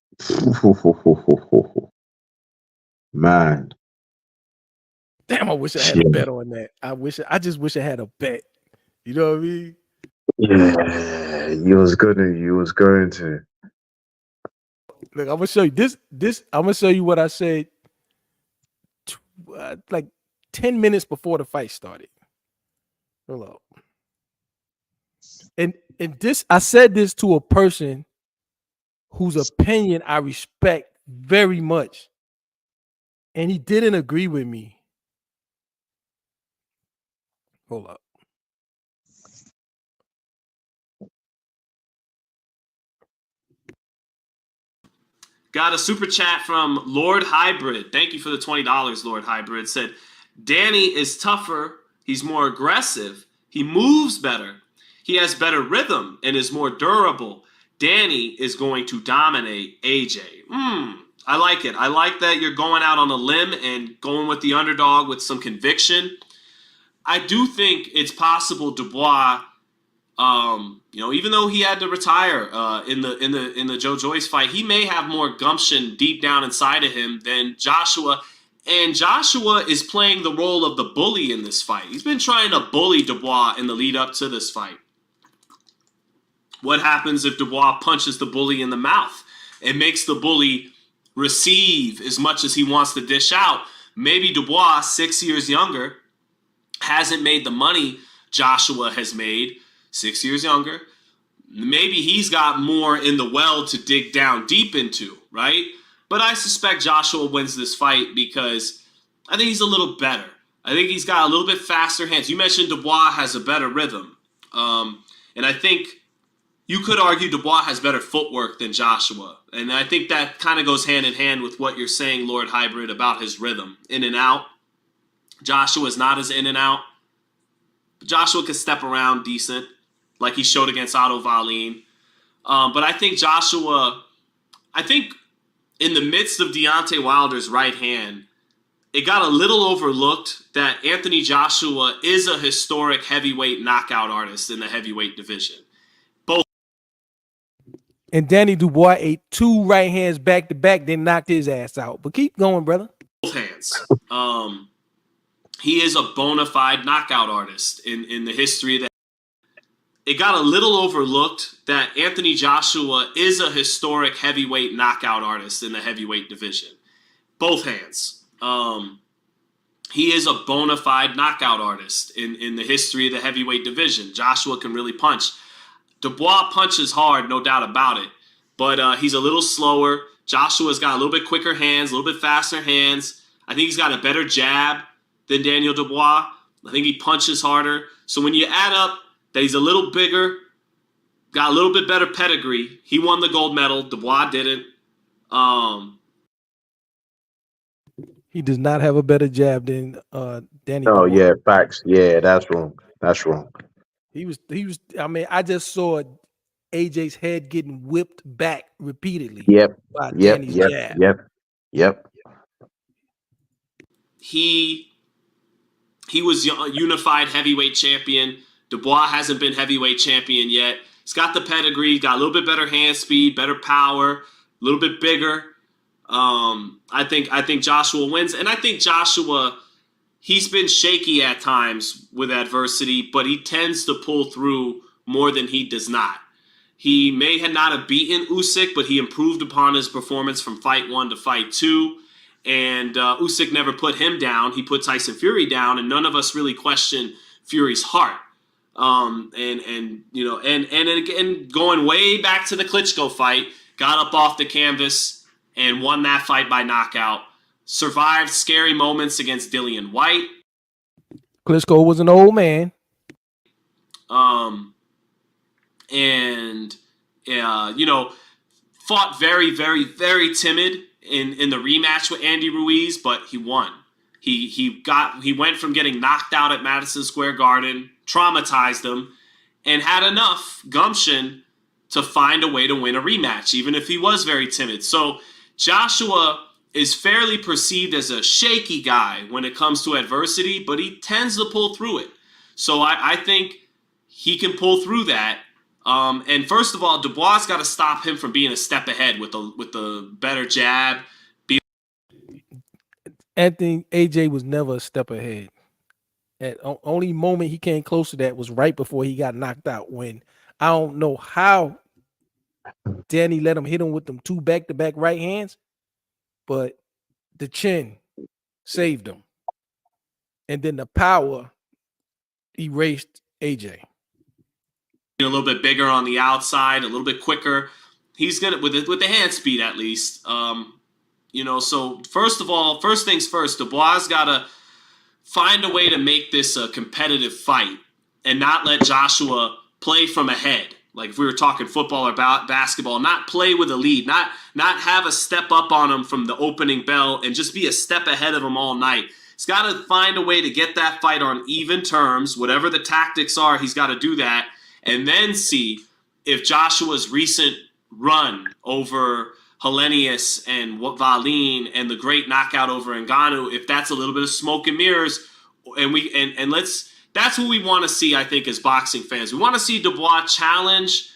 man. Damn, I wish I had a bet on that. I just wish I had a bet. You know what I mean? Yeah, you was going to. Look, I'm gonna show you this. I'm gonna show you what I said like 10 minutes before the fight started. Hold up. And this, I said this to a person whose opinion I respect very much. And he didn't agree with me. Hold up. Got a super chat from Lord Hybrid. Thank you for the $20, Lord Hybrid. Said, Danny is tougher. He's more aggressive. He moves better. He has better rhythm and is more durable. Danny is going to dominate AJ. I like it. I like that you're going out on a limb and going with the underdog with some conviction. I do think it's possible Dubois, even though he had to retire in the Joe Joyce fight, he may have more gumption deep down inside of him than Joshua. And Joshua is playing the role of the bully in this fight. He's been trying to bully Dubois in the lead up to this fight. What happens if Dubois punches the bully in the mouth? It makes the bully receive as much as he wants to dish out. Maybe Dubois, 6 years younger, hasn't made the money Joshua has made, 6 years younger. Maybe he's got more in the well to dig down deep into, right? But I suspect Joshua wins this fight because I think he's a little better. I think he's got a little bit faster hands. You mentioned Dubois has a better rhythm. And I think you could argue Dubois has better footwork than Joshua. And I think that kind of goes hand in hand with what you're saying, Lord Hybrid, about his rhythm. In and out. Joshua is not as in and out. But Joshua could step around decent, like he showed against Otto Wallin. But I think in the midst of Deontay Wilder's right hand, it got a little overlooked that Anthony Joshua is a historic heavyweight knockout artist in the heavyweight division. And Danny Dubois ate 2 right hands back to back, then knocked his ass out. But keep going, brother. Both hands. He is a bona fide knockout artist in the history of that. It got a little overlooked that Anthony Joshua is a historic heavyweight knockout artist in the heavyweight division. Both hands. He is a bona fide knockout artist in the history of the heavyweight division. Joshua can really punch. Dubois punches hard, no doubt about it, but he's a little slower. Joshua's got a little bit quicker hands, a little bit faster hands. I think he's got a better jab than Daniel Dubois. I think he punches harder. So when you add up that he's a little bigger, got a little bit better pedigree, he won the gold medal. Dubois didn't. He does not have a better jab than Danny Oh Dubois. yeah, facts. Yeah, that's wrong. That's wrong. He was. I mean, I just saw AJ's head getting whipped back repeatedly. Yep. By Yep. Danny's Yep. jab. Yep. He was unified heavyweight champion. Dubois hasn't been heavyweight champion yet. He's got the pedigree, got a little bit better hand speed, better power, a little bit bigger. I think Joshua wins, and I think Joshua, he's been shaky at times with adversity, but he tends to pull through more than he does not. He may not have beaten Usyk, but he improved upon his performance from fight 1 to fight 2. And Usyk never put him down. He put Tyson Fury down, and none of us really question Fury's heart. And going way back to the Klitschko fight, got up off the canvas and won that fight by knockout. Survived scary moments against Dillian White. Klitschko was an old man. Fought very, very, very timid in the rematch with Andy Ruiz, but he won. He went from getting knocked out at Madison Square Garden, traumatized him, and had enough gumption to find a way to win a rematch, even if he was very timid. So Joshua is fairly perceived as a shaky guy when it comes to adversity, but he tends to pull through it. So I think he can pull through that. And first of all, Dubois got to stop him from being a step ahead with the better jab. Anthony AJ was never a step ahead. At only moment he came close to that was right before he got knocked out. When I don't know how Danny let him hit him with them 2 back-to-back right hands, but the chin saved him, and then the power erased AJ. A little bit bigger on the outside, a little bit quicker. He's gonna with the hand speed at least. So first things first, Dubois gotta find a way to make this a competitive fight and not let Joshua play from ahead. Like if we were talking football or basketball, not play with a lead, not have a step up on him from the opening bell and just be a step ahead of him all night. He's got to find a way to get that fight on even terms. Whatever the tactics are, he's got to do that. And then see if Joshua's recent run over Helenius and Wallin and the great knockout over Ngannou, if that's a little bit of smoke and mirrors, that's what we want to see, I think, as boxing fans. We want to see Dubois challenge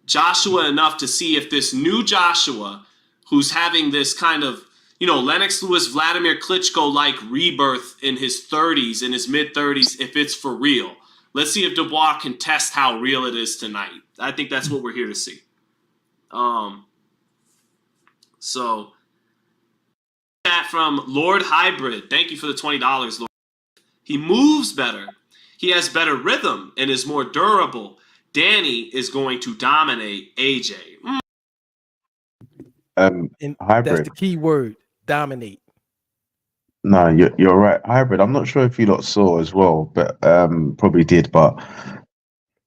Joshua enough to see if this new Joshua, who's having this kind of, Lennox Lewis, Vladimir Klitschko-like rebirth in his 30s, in his mid-30s, if it's for real. Let's see if Dubois can test how real it is tonight. I think that's what we're here to see. So that from Lord Hybrid. Thank you for the $20, Lord. He moves better. He has better rhythm and is more durable. Danny is going to dominate AJ. And that's Hybrid. the key word, dominate. No, you're right. Hybrid. I'm not sure if you lot saw as well, but probably did. But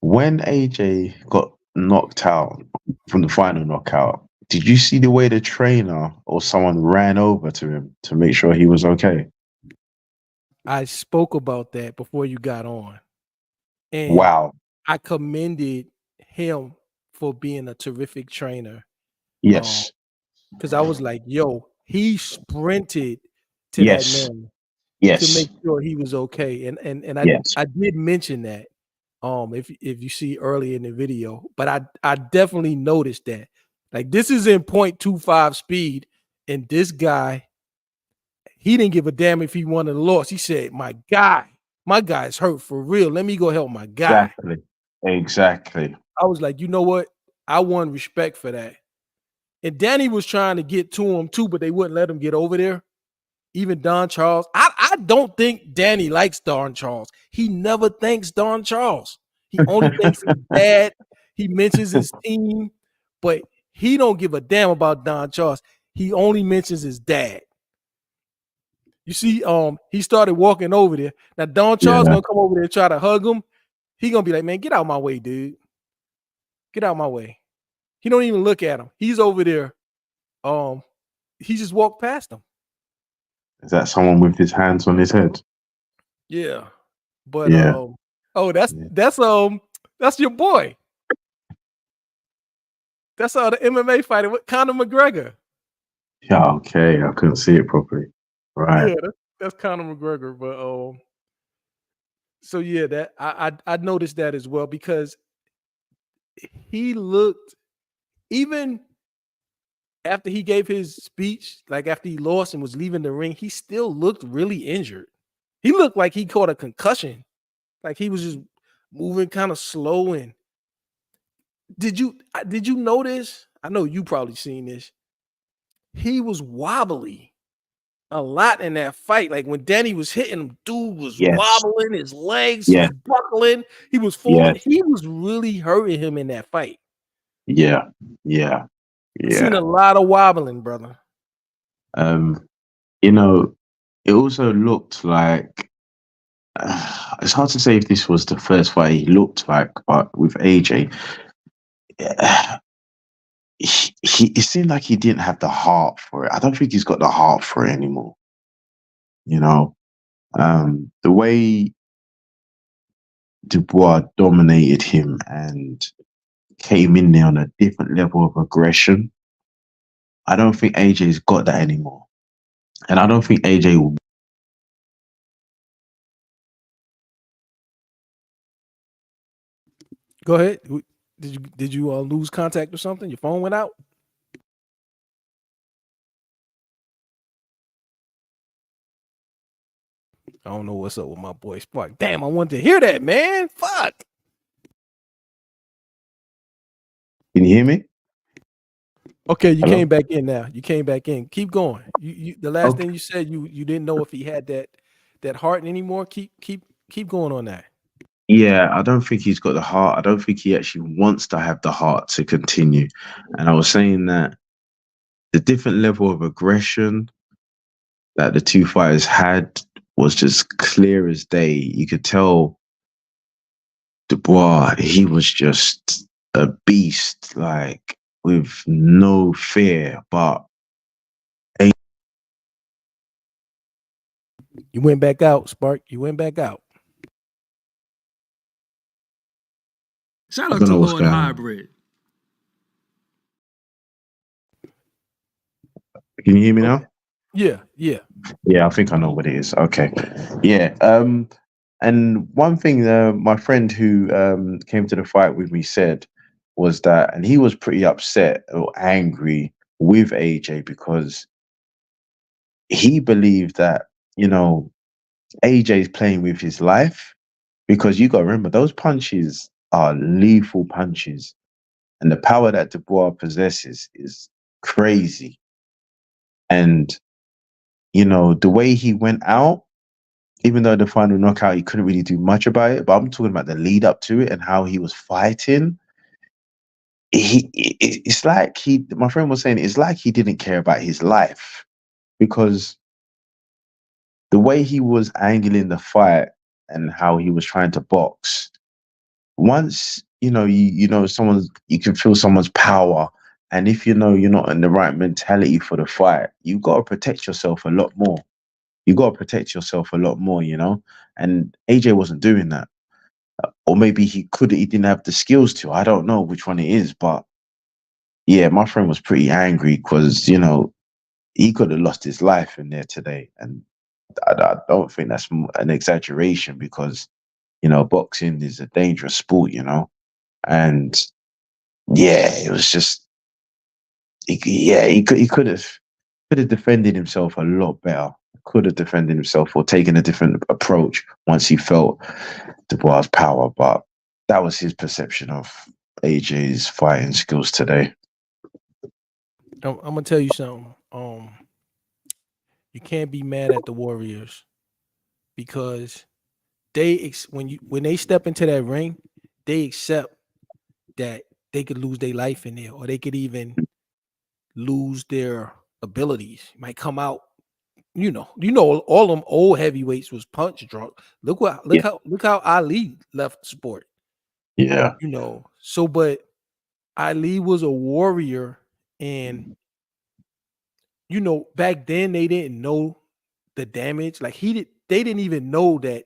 when AJ got knocked out from the final knockout, did you see the way the trainer or someone ran over to him to make sure he was okay? I spoke about that before you got on. And Wow. I commended him for being a terrific trainer. Yes. Because I was like, yo, he sprinted to that Yes. man to Yes. make sure he was okay. And Yes. I did mention that if you see early in the video, but I definitely noticed that. Like, this is in 0.25 speed, and this guy, he didn't give a damn if he won or lost. He said, my guy's hurt for real. Let me go help my guy. Exactly. I was like, you know what? I won respect for that. And Danny was trying to get to him too, but they wouldn't let him get over there. Even Don Charles. I don't think Danny likes Don Charles. He never thanks Don Charles. He only thanks his dad. He mentions his team, but he don't give a damn about Don Charles. He only mentions his dad. You see, he started walking over there. Now Don Charles gonna come over there and try to hug him. He gonna be like, man, get out my way, dude. Get out my way. He don't even look at him. He's over there. He just walked past him. Is that someone with his hands on his head? Yeah. But Yeah. that's your boy. That's the MMA fighter with Conor McGregor. Yeah, okay. I couldn't see it properly. Right. Yeah, that's Conor McGregor. But so yeah, that I noticed that as well, because he looked, even after he gave his speech, like after he lost and was leaving the ring, he still looked really injured. He looked like he caught a concussion. Like he was just moving kind of slow. And did you notice? I know you probably seen this. He was wobbly a lot in that fight. Like when Danny was hitting him, dude was wobbling, his legs was buckling, he was falling. He was really hurting him in that fight. Yeah. I've seen a lot of wobbling, brother. You know, it also looked like it's hard to say if this was the first fight he looked like, but with AJ, it seemed like he didn't have the heart for it. I don't think he's got the heart for it anymore. You know, the way Dubois dominated him and came in there on a different level of aggression, I don't think AJ's got that anymore. And I don't think AJ will. Go ahead. Did you lose contact or something? Your phone went out? I don't know what's up with my boy Spark. Damn, I wanted to hear that, man. Fuck. Can you hear me? Okay, you Hello? came back in now. You came back in. Keep going. You the last Okay. thing you said, you didn't know if he had that heart anymore. Keep going on that. Yeah, I don't think he's got the heart. I don't think he actually wants to have the heart to continue. And I was saying that the different level of aggression that the two fighters had was just clear as day. You could tell Dubois, he was just a beast, like with no fear. But You went back out, Spark. You went back out. Shout I out don't to know what's Lord going on. Hybrid. Can you hear me now? Yeah. Yeah, I think I know what it is. Okay. Yeah. And one thing my friend who came to the fight with me said was that, and he was pretty upset or angry with AJ because he believed that, AJ's playing with his life, because you got to remember those punches are lethal punches, and the power that Dubois possesses is crazy. And you know, the way he went out, even though the final knockout, he couldn't really do much about it. But I'm talking about the lead up to it and how he was fighting. It's like my friend was saying, it's like he didn't care about his life, because the way he was angling the fight and how he was trying to box, once you know someone's, you can feel someone's power, and if you know you're not in the right mentality for the fight, you got to protect yourself a lot more. You got to protect yourself a lot more, you know. And AJ wasn't doing that, or maybe he didn't have the skills to. I don't know which one it is, but yeah, my friend was pretty angry because he could have lost his life in there today, and I don't think that's an exaggeration, because boxing is a dangerous sport, and yeah, it was just he could have defended himself a lot better. Could have defended himself or taken a different approach once he felt Dubois' power, but that was his perception of AJ's fighting skills today. I'm gonna tell you something. You can't be mad at the Warriors because when they step into that ring, they accept that they could lose their life in there, or they could even lose their abilities. Might come out, all them old heavyweights was punch drunk. Yeah, Look how Ali left the sport. yeah, So but Ali was a warrior, and back then they didn't know the damage. Like they didn't even know that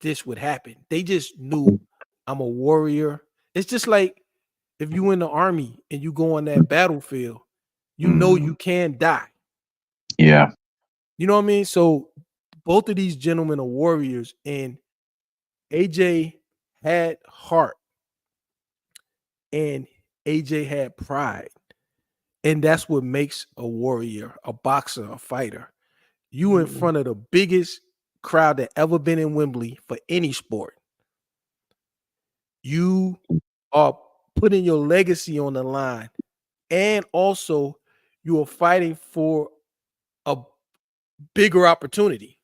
this would happen. They just knew I'm a warrior. It's just like if you in the army and you go on that battlefield, you can die. yeah, You know what I mean? So both of these gentlemen are warriors, and AJ had heart and AJ had pride. And that's what makes a warrior, a boxer, a fighter. You in front of the biggest crowd that ever been in Wembley for any sport. You are putting your legacy on the line, and also you are fighting for a bigger opportunity.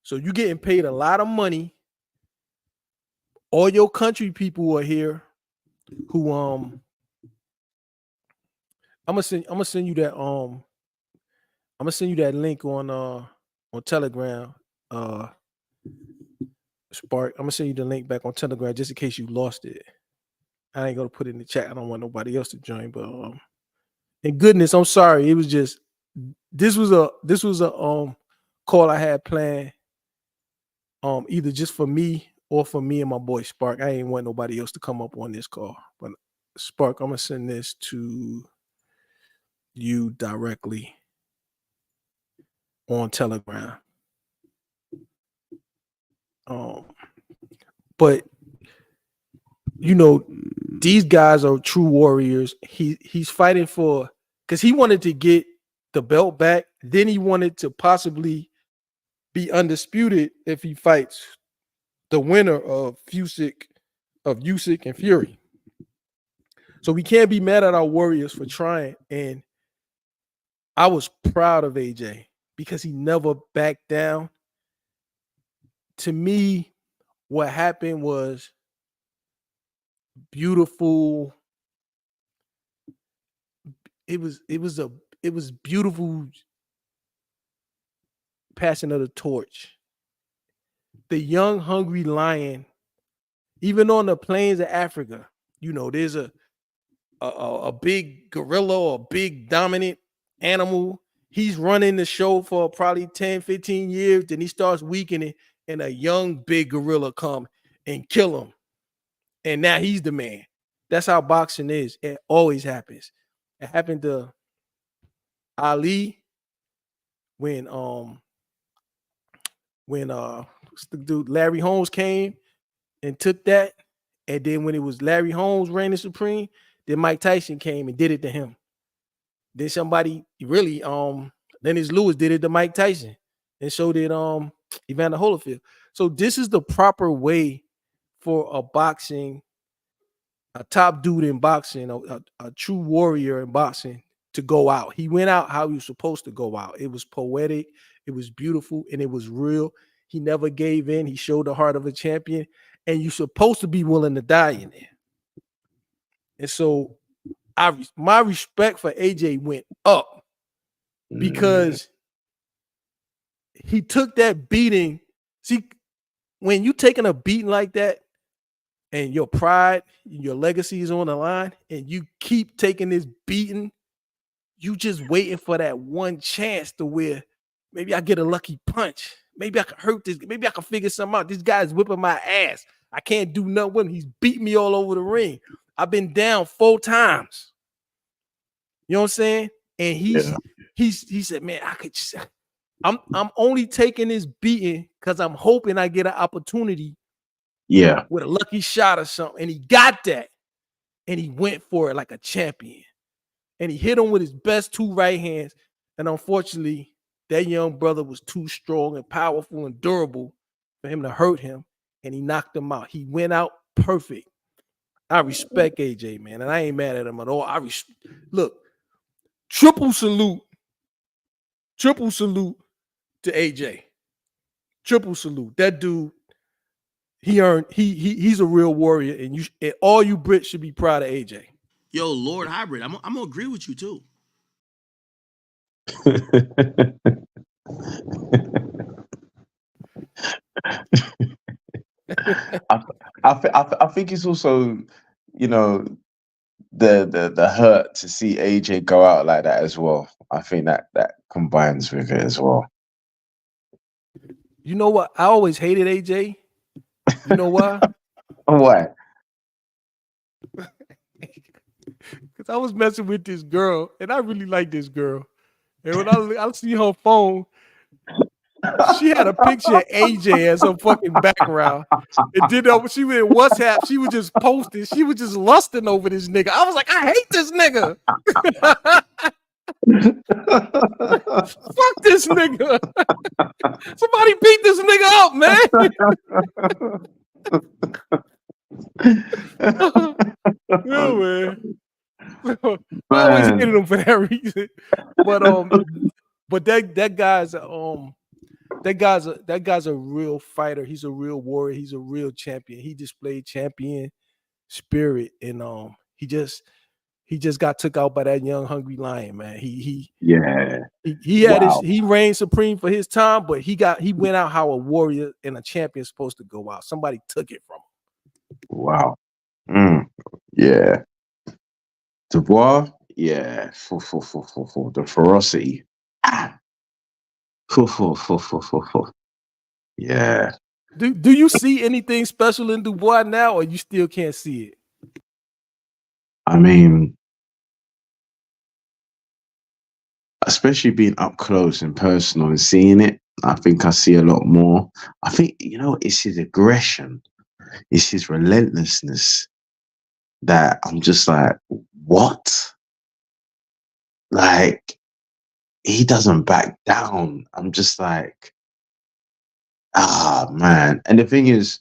So you're getting paid a lot of money. All your country people are here who I'm gonna send you that I'm gonna send you that link on Telegram. Spark. I'm gonna send you the link back on Telegram just in case you lost it. I ain't gonna put it in the chat. I don't want nobody else to join, but and goodness, I'm sorry. It was just this was a call I had planned either just for me or for me and my boy Spark. I ain't want nobody else to come up on this call. But Spark, I'm gonna send this to you directly on Telegram. But these guys are true warriors. He's fighting for, because he wanted to get the belt back. Then he wanted to possibly be undisputed if he fights the winner of Usyk and Fury. So we can't be mad at our warriors for trying. And I was proud of AJ because he never backed down. To me, what happened was beautiful. It was beautiful passing of the torch. The young, hungry lion, even on the plains of Africa, there's a big gorilla or a big dominant animal. He's running the show for probably 10, 15 years. Then he starts weakening, and a young, big gorilla come and kill him. And now he's the man. That's how boxing is. It always happens. It happened to Ali when what's the dude, Larry Holmes came and took that. And then when it was Larry Holmes reigning supreme, then Mike Tyson came and did it to him. Then somebody really Lennox Lewis did it to Mike Tyson. And so did Evander Holyfield. So this is the proper way for a top dude in boxing, a true warrior in boxing to go out. He went out how he was supposed to go out. It was poetic, it was beautiful, and it was real. He never gave in. He showed the heart of a champion, and you're supposed to be willing to die in there. And so my respect for AJ went up because he took that beating. See, when you taking a beating like that and your pride, your legacy is on the line, and you keep taking this beating, you just waiting for that one chance to where maybe I get a lucky punch. Maybe I can hurt this. Maybe I can figure something out. This guy's whipping my ass. I can't do nothing with him. He's beating me all over the ring. I've been down 4 times. You know what I'm saying? And he said, man, I could just, I'm only taking this beating because I'm hoping I get an opportunity with a lucky shot or something. And he got that. And he went for it like a champion. And he hit him with his best 2 right hands. And unfortunately, that young brother was too strong and powerful and durable for him to hurt him. And he knocked him out. He went out perfect. I respect AJ, man. And I ain't mad at him at all. Look, triple salute to AJ. Triple salute. That dude, he's a real warrior. And all you Brits should be proud of AJ. Yo, Lord Hybrid, I'm gonna agree with you too. I think it's also, you know, the hurt to see AJ go out like that as well. I think that combines with it as well. You know what? I always hated AJ. You know why? Why? Because I was messing with this girl, and I really like this girl. And when I see her phone, she had a picture of AJ as her fucking background. And then when she went WhatsApp, she was just posting. She was just lusting over this nigga. I was like, I hate this nigga. Fuck this nigga. Somebody beat this nigga up, man. Oh, man. I always hated him for that reason. But that guy's a real fighter. He's a real warrior. He's a real champion. He displayed champion spirit, and he just got took out by that young hungry lion, man. He reigned supreme for his time, but he went out how a warrior and a champion is supposed to go out. Somebody took it from him. Wow. Yeah. Dubois, yeah. The ferocity. Yeah. Do you see anything special in Dubois now, or you still can't see it? I mean, especially being up close and personal and seeing it, I think I see a lot more. I think, it's his aggression, it's his relentlessness that I'm just like, what? Like, he doesn't back down. I'm just like, man. And the thing is,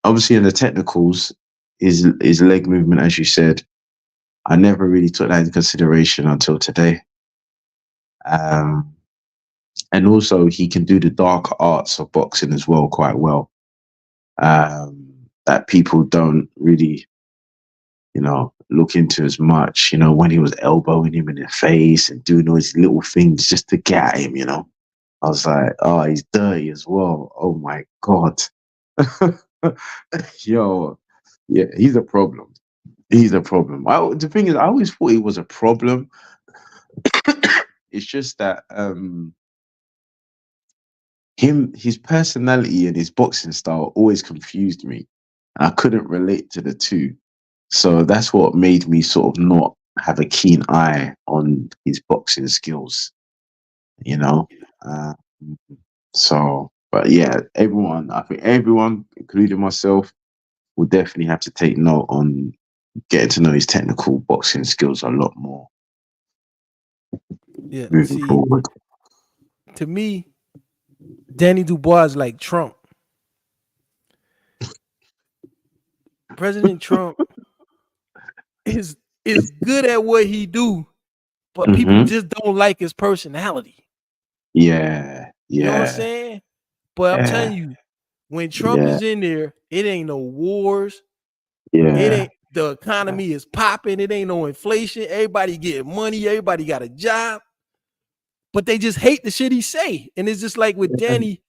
obviously in the technicals, his leg movement, as you said, I never really took that into consideration until today. And also he can do the dark arts of boxing as well quite well. That people don't really, look into as much, when he was elbowing him in the face and doing all these little things just to get at him, I was like, oh, he's dirty as well. Oh my God. Yo, yeah, he's a problem. He's a problem. The thing is, I always thought he was a problem. It's just that his personality and his boxing style always confused me. And I couldn't relate to the two. So that's what made me sort of not have a keen eye on his boxing skills, But yeah, I think everyone, including myself, will definitely have to take note on getting to know his technical boxing skills a lot more. Yeah, moving forward. To me, Danny Dubois is like Trump. President Trump is good at what he do, but people Mhm. just don't like his personality. Yeah. You know what I'm Yeah. saying? But I'm telling Yeah. you, when Trump Yeah. is in there, it ain't no wars. It Yeah. ain't the economy is popping. It ain't no inflation. Everybody getting money. Everybody got a job. But they just hate the shit he say. And it's just like with Danny,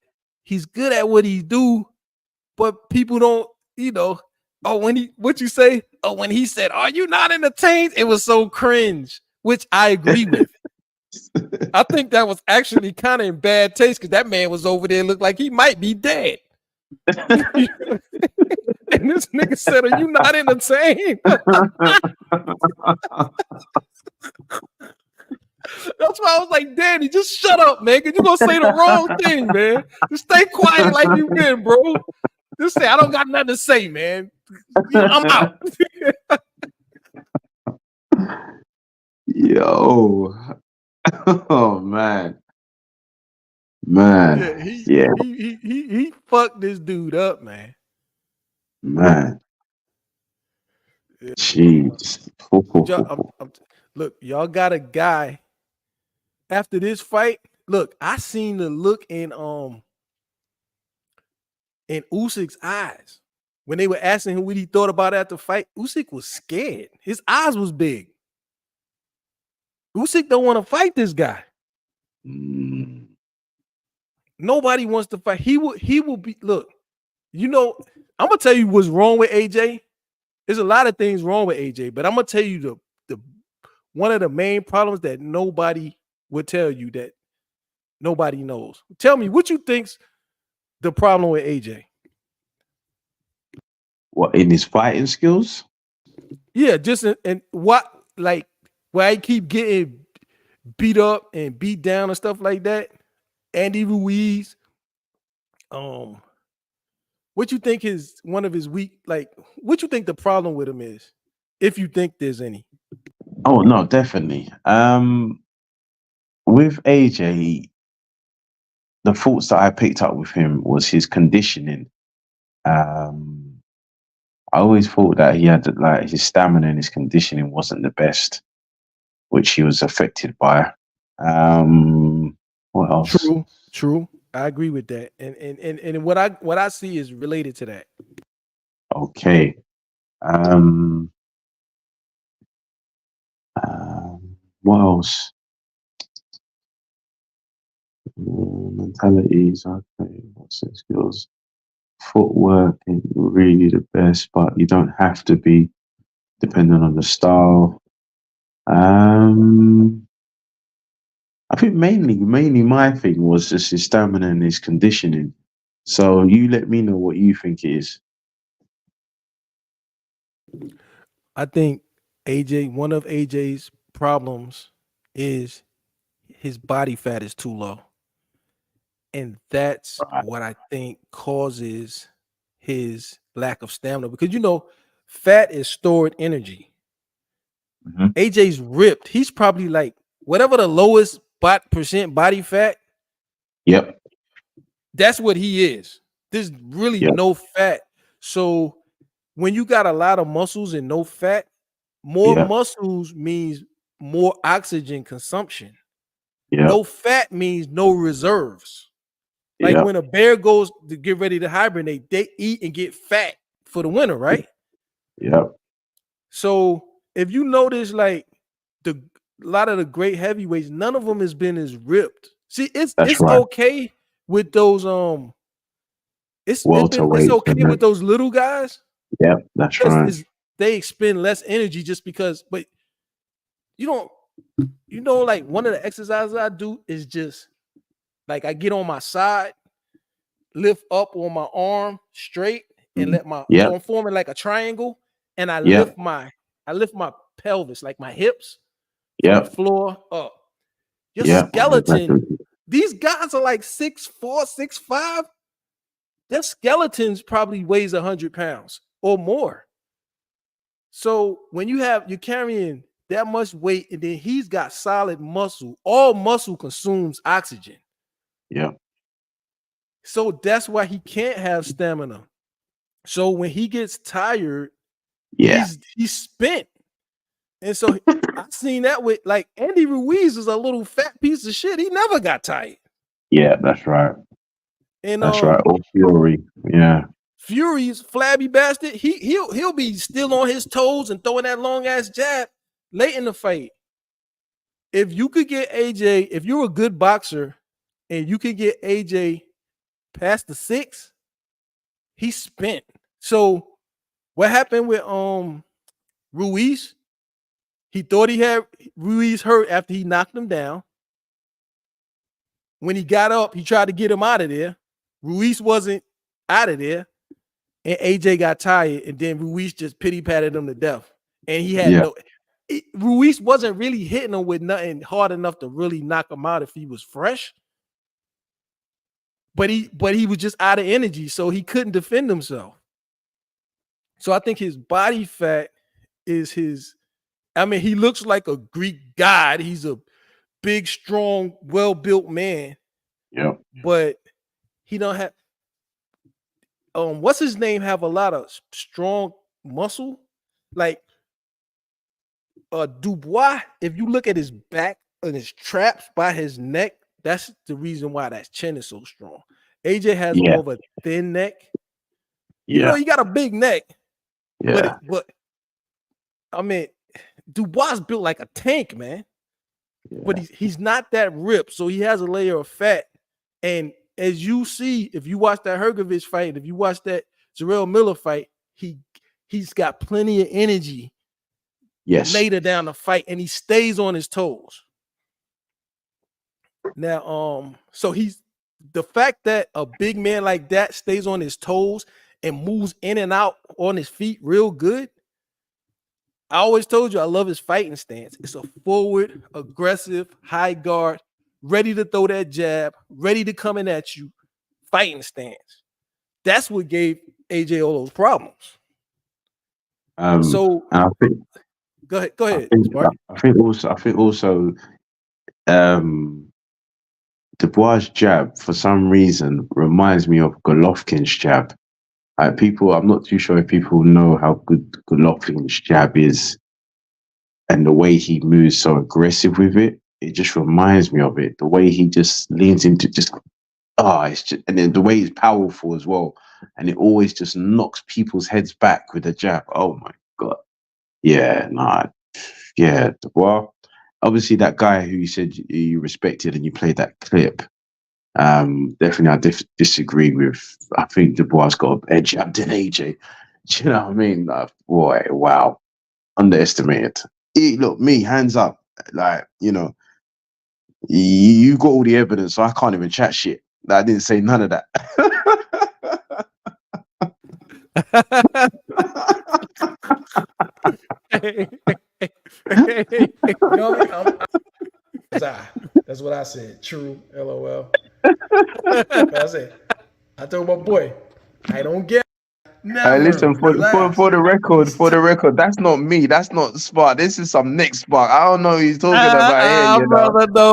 he's good at what he do, but people don't, what you say? Oh, when he said, "Are you not entertained?" It was so cringe, which I agree with. I think that was actually kind of in bad taste because that man was over there looked like he might be dead. And this nigga said, "Are you not entertained?" That's why I was like, Danny, just shut up, man. Cause you're gonna say the wrong thing, man. Just stay quiet like you been, bro. Just say, I don't got nothing to say, man. I'm out. Yo. Oh man. Yeah, Man. Yeah, he fucked this dude up, man. man. Yeah. Jeez. Look, y'all got a guy after this fight. Look, I seen the look in Usyk's eyes when they were asking him what he thought about after the fight. Usyk was scared. His eyes was big. Usyk don't want to fight this guy. Mm. Nobody wants to fight. He will be. Look, I'm gonna tell you what's wrong with AJ. There's a lot of things wrong with AJ, but I'm gonna tell you the one of the main problems that nobody would tell you that nobody knows. Tell me what you think's the problem with AJ. What, in his fighting skills? Yeah, just and what like why he keep getting beat up and beat down and stuff like that. Andy Ruiz, what you think is one of his weak, like what you think the problem with him is, if you think there's any? Oh no, definitely. With AJ, the thoughts that I picked up with him was his conditioning. I always thought that he had like his stamina and his conditioning wasn't the best, which he was affected by. What else? True. I agree with that. And what I see is related to that. Okay. What else? Mentalities. Okay. What's the skills? Footwork ain't really the best, but you don't have to be, depending on the style. I think mainly my thing was just his stamina and his conditioning. So you let me know what you think it is. I think one of AJ's problems is his body fat is too low. And that's Right. what I think causes his lack of stamina because fat is stored energy. Mhm. AJ's ripped. He's probably like whatever the lowest percent body fat, Yep. that's what he is. There's really Yep. no fat. So when you got a lot of muscles and no fat, more Yep. muscles means more oxygen consumption. Yep. No fat means no reserves. Like Yep. when a bear goes to get ready to hibernate, they eat and get fat for the winter, right? Yep. So if you notice, like a lot of the great heavyweights, none of them has been as ripped. See, it's That's it's right. okay with those it's Welterweights okay and with that. those little guys Yep. That's because right. they expend less energy just because. But you don't, like one of the exercises I do is just like I get on my side, lift up on my arm straight, and Mhm. so Yep. I'm forming like a triangle, and I Yep. lift my pelvis, like my hips, from the Yep. floor up. Your Yep. I know exactly. skeleton, these guys are like 6'4", 6'5". Their skeletons probably weighs 100 pounds or more. So when you're carrying that much weight, and then he's got solid muscle, all muscle consumes oxygen. Yep. So that's why he can't have stamina. So when he gets tired, Yeah. he's spent. And so I seen that with like Andy Ruiz is a little fat piece of shit. He never got tired. Yeah, that's right. And That's right. Or Fury. Yeah. Fury's flabby bastard. He'll be still on his toes and throwing that long ass jab late in the fight. If you could get AJ, if you're a good boxer and you could get AJ past the 6, he's spent. So what happened with Ruiz? He thought he had Ruiz hurt after he knocked him down. When he got up, he tried to get him out of there. Ruiz wasn't out of there. And AJ got tired, and then Ruiz just pity patted him to death. And he had Ruiz wasn't really hitting him with nothing hard enough to really knock him out if he was fresh. But he was just out of energy, so he couldn't defend himself. So I think his body fat is his. I mean, he looks like a Greek god. He's a big, strong, well-built man. Yeah. But he don't have. What's his name? Have a lot of strong muscle, like Dubois. If you look at his back and his traps by his neck, that's the reason why that chin is so strong. AJ has more of a thin neck. Yeah. You know, he got a big neck. Yeah. But I mean, Dubois built like a tank, man. Yeah. But he's not that ripped, so he has a layer of fat. And as you see, if you watch that Hergovich fight, if you watch that Jarrell Miller fight, he's got plenty of energy. Yes. Later down the fight, and he stays on his toes. Now, so he's the fact that a big man like that stays on his toes and moves in and out on his feet real good. I always told you I love his fighting stance. It's a forward, aggressive, high guard, ready to throw that jab, ready to come in at you, fighting stance. That's what gave AJ all those problems. So I think, go ahead. I think also Dubois' jab for some reason reminds me of Golovkin's jab. I'm not too sure if people know how good Golovkin's jab is and the way he moves so aggressive with it. It just reminds me of it. The way he just leans into it's just, and then the way he's powerful as well. And it always just knocks people's heads back with a jab. Oh my God. Yeah, Dubois. Obviously that guy who you said you respected and you played that clip. Definitely I disagree with. I think Dubois got a better jab than AJ. Do you know what I mean? Boy, wow. Underestimated. Look, me, hands up. Like, you know, you got all the evidence, so I can't even chat shit. I didn't say none of that. That's what I said. True. LOL. I said, I told my boy, I don't get. Never. Listen, for the record, that's not me. That's not Spark. This is some Nick Spark. I don't know who he's talking about here. You brother, no.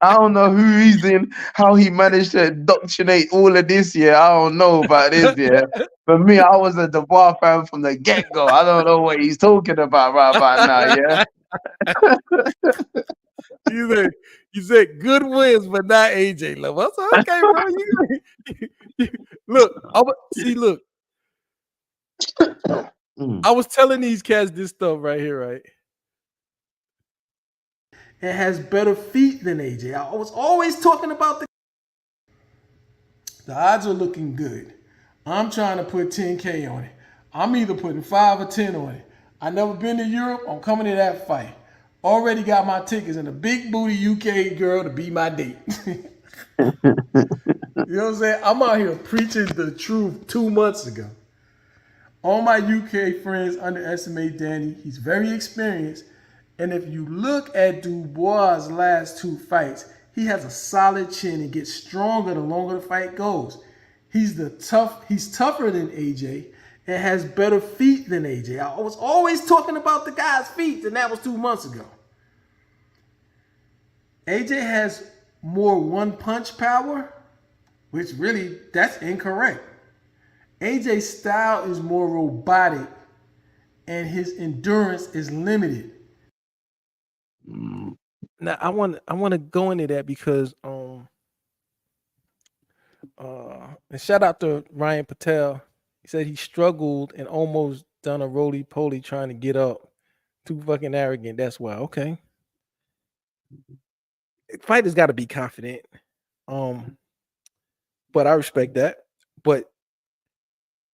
I don't know who he's in, how he managed to indoctrinate all of this. Yeah, I don't know about this. Yeah, for me, I was a Dubois fan from the get-go. I don't know what he's talking about right about now. Yeah. You said good wins, but not AJ level. I said, okay, bro. Look. I was telling these cats this stuff right here, right? It has better feet than AJ. I was always talking about the odds are looking good. I'm trying to put 10K on it. I'm either putting 5 or 10 on it. I never been to Europe. I'm coming to that fight. Already got my tickets and a big booty UK girl to be my date. You know what I'm saying? I'm out here preaching the truth 2 months ago. All my UK friends underestimate Danny. He's very experienced. And if you look at Dubois' last 2 fights, he has a solid chin and gets stronger the longer the fight goes. He's tougher than AJ and has better feet than AJ. I was always talking about the guy's feet, and that was 2 months ago. AJ has more one-punch power, which really, that's incorrect. AJ's style is more robotic, and his endurance is limited. Mm. Now I want to go into that because and shout out to Ryan Patel. He said he struggled and almost done a roly poly trying to get up. Too fucking arrogant. That's why. Okay. Fighters got to be confident. But I respect that. But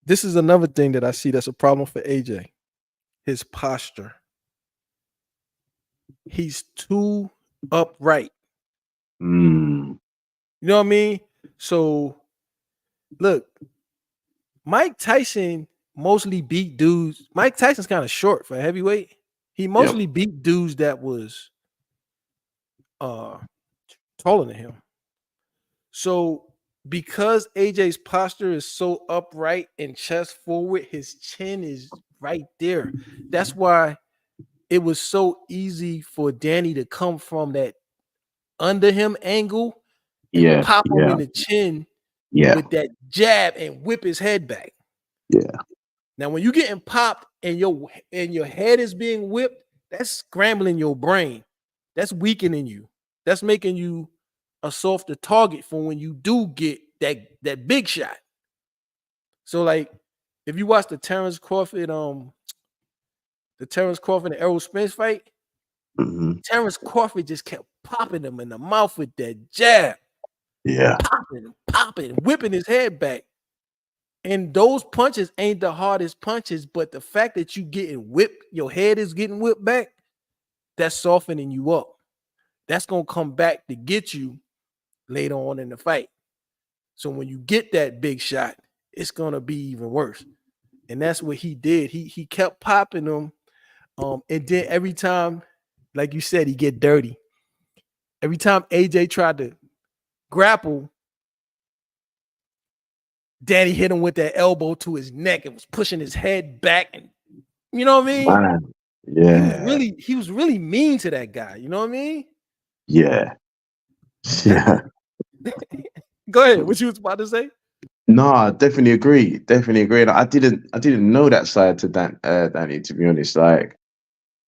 this is another thing that I see that's a problem for AJ. His posture. He's too upright. Mm. You know what I mean? So look, Mike Tyson mostly beat dudes. Mike Tyson's kind of short for heavyweight. He mostly beat dudes that was taller than him. So because AJ's posture is so upright and chest forward, his chin is right there. That's why it was so easy for Danny to come from that under him angle and Yeah. pop him Yeah. in the chin Yeah. with that jab and whip his head back. Yeah. Now, when you're getting popped and your head is being whipped, that's scrambling your brain. That's weakening you. That's making you a softer target for when you do get that big shot. So, like, if you watch the Terrence Crawford and Errol Spence fight, Mhm. Terrence Crawford just kept popping him in the mouth with that jab, Yeah. popping, whipping his head back. And those punches ain't the hardest punches, but the fact that you getting whipped, your head is getting whipped back, that's softening you up. That's gonna come back to get you later on in the fight. So when you get that big shot, it's gonna be even worse. And that's what he did. He kept popping them. And then every time, like you said, he get dirty. Every time AJ tried to grapple, Danny hit him with that elbow to his neck and was pushing his head back. And you know what I mean? Man. Yeah. He was really mean to that guy. You know what I mean? Yeah. Yeah. Go ahead. What you was about to say? No, I definitely agree. Definitely agree. And I didn't know that side to Danny, to be honest. Like,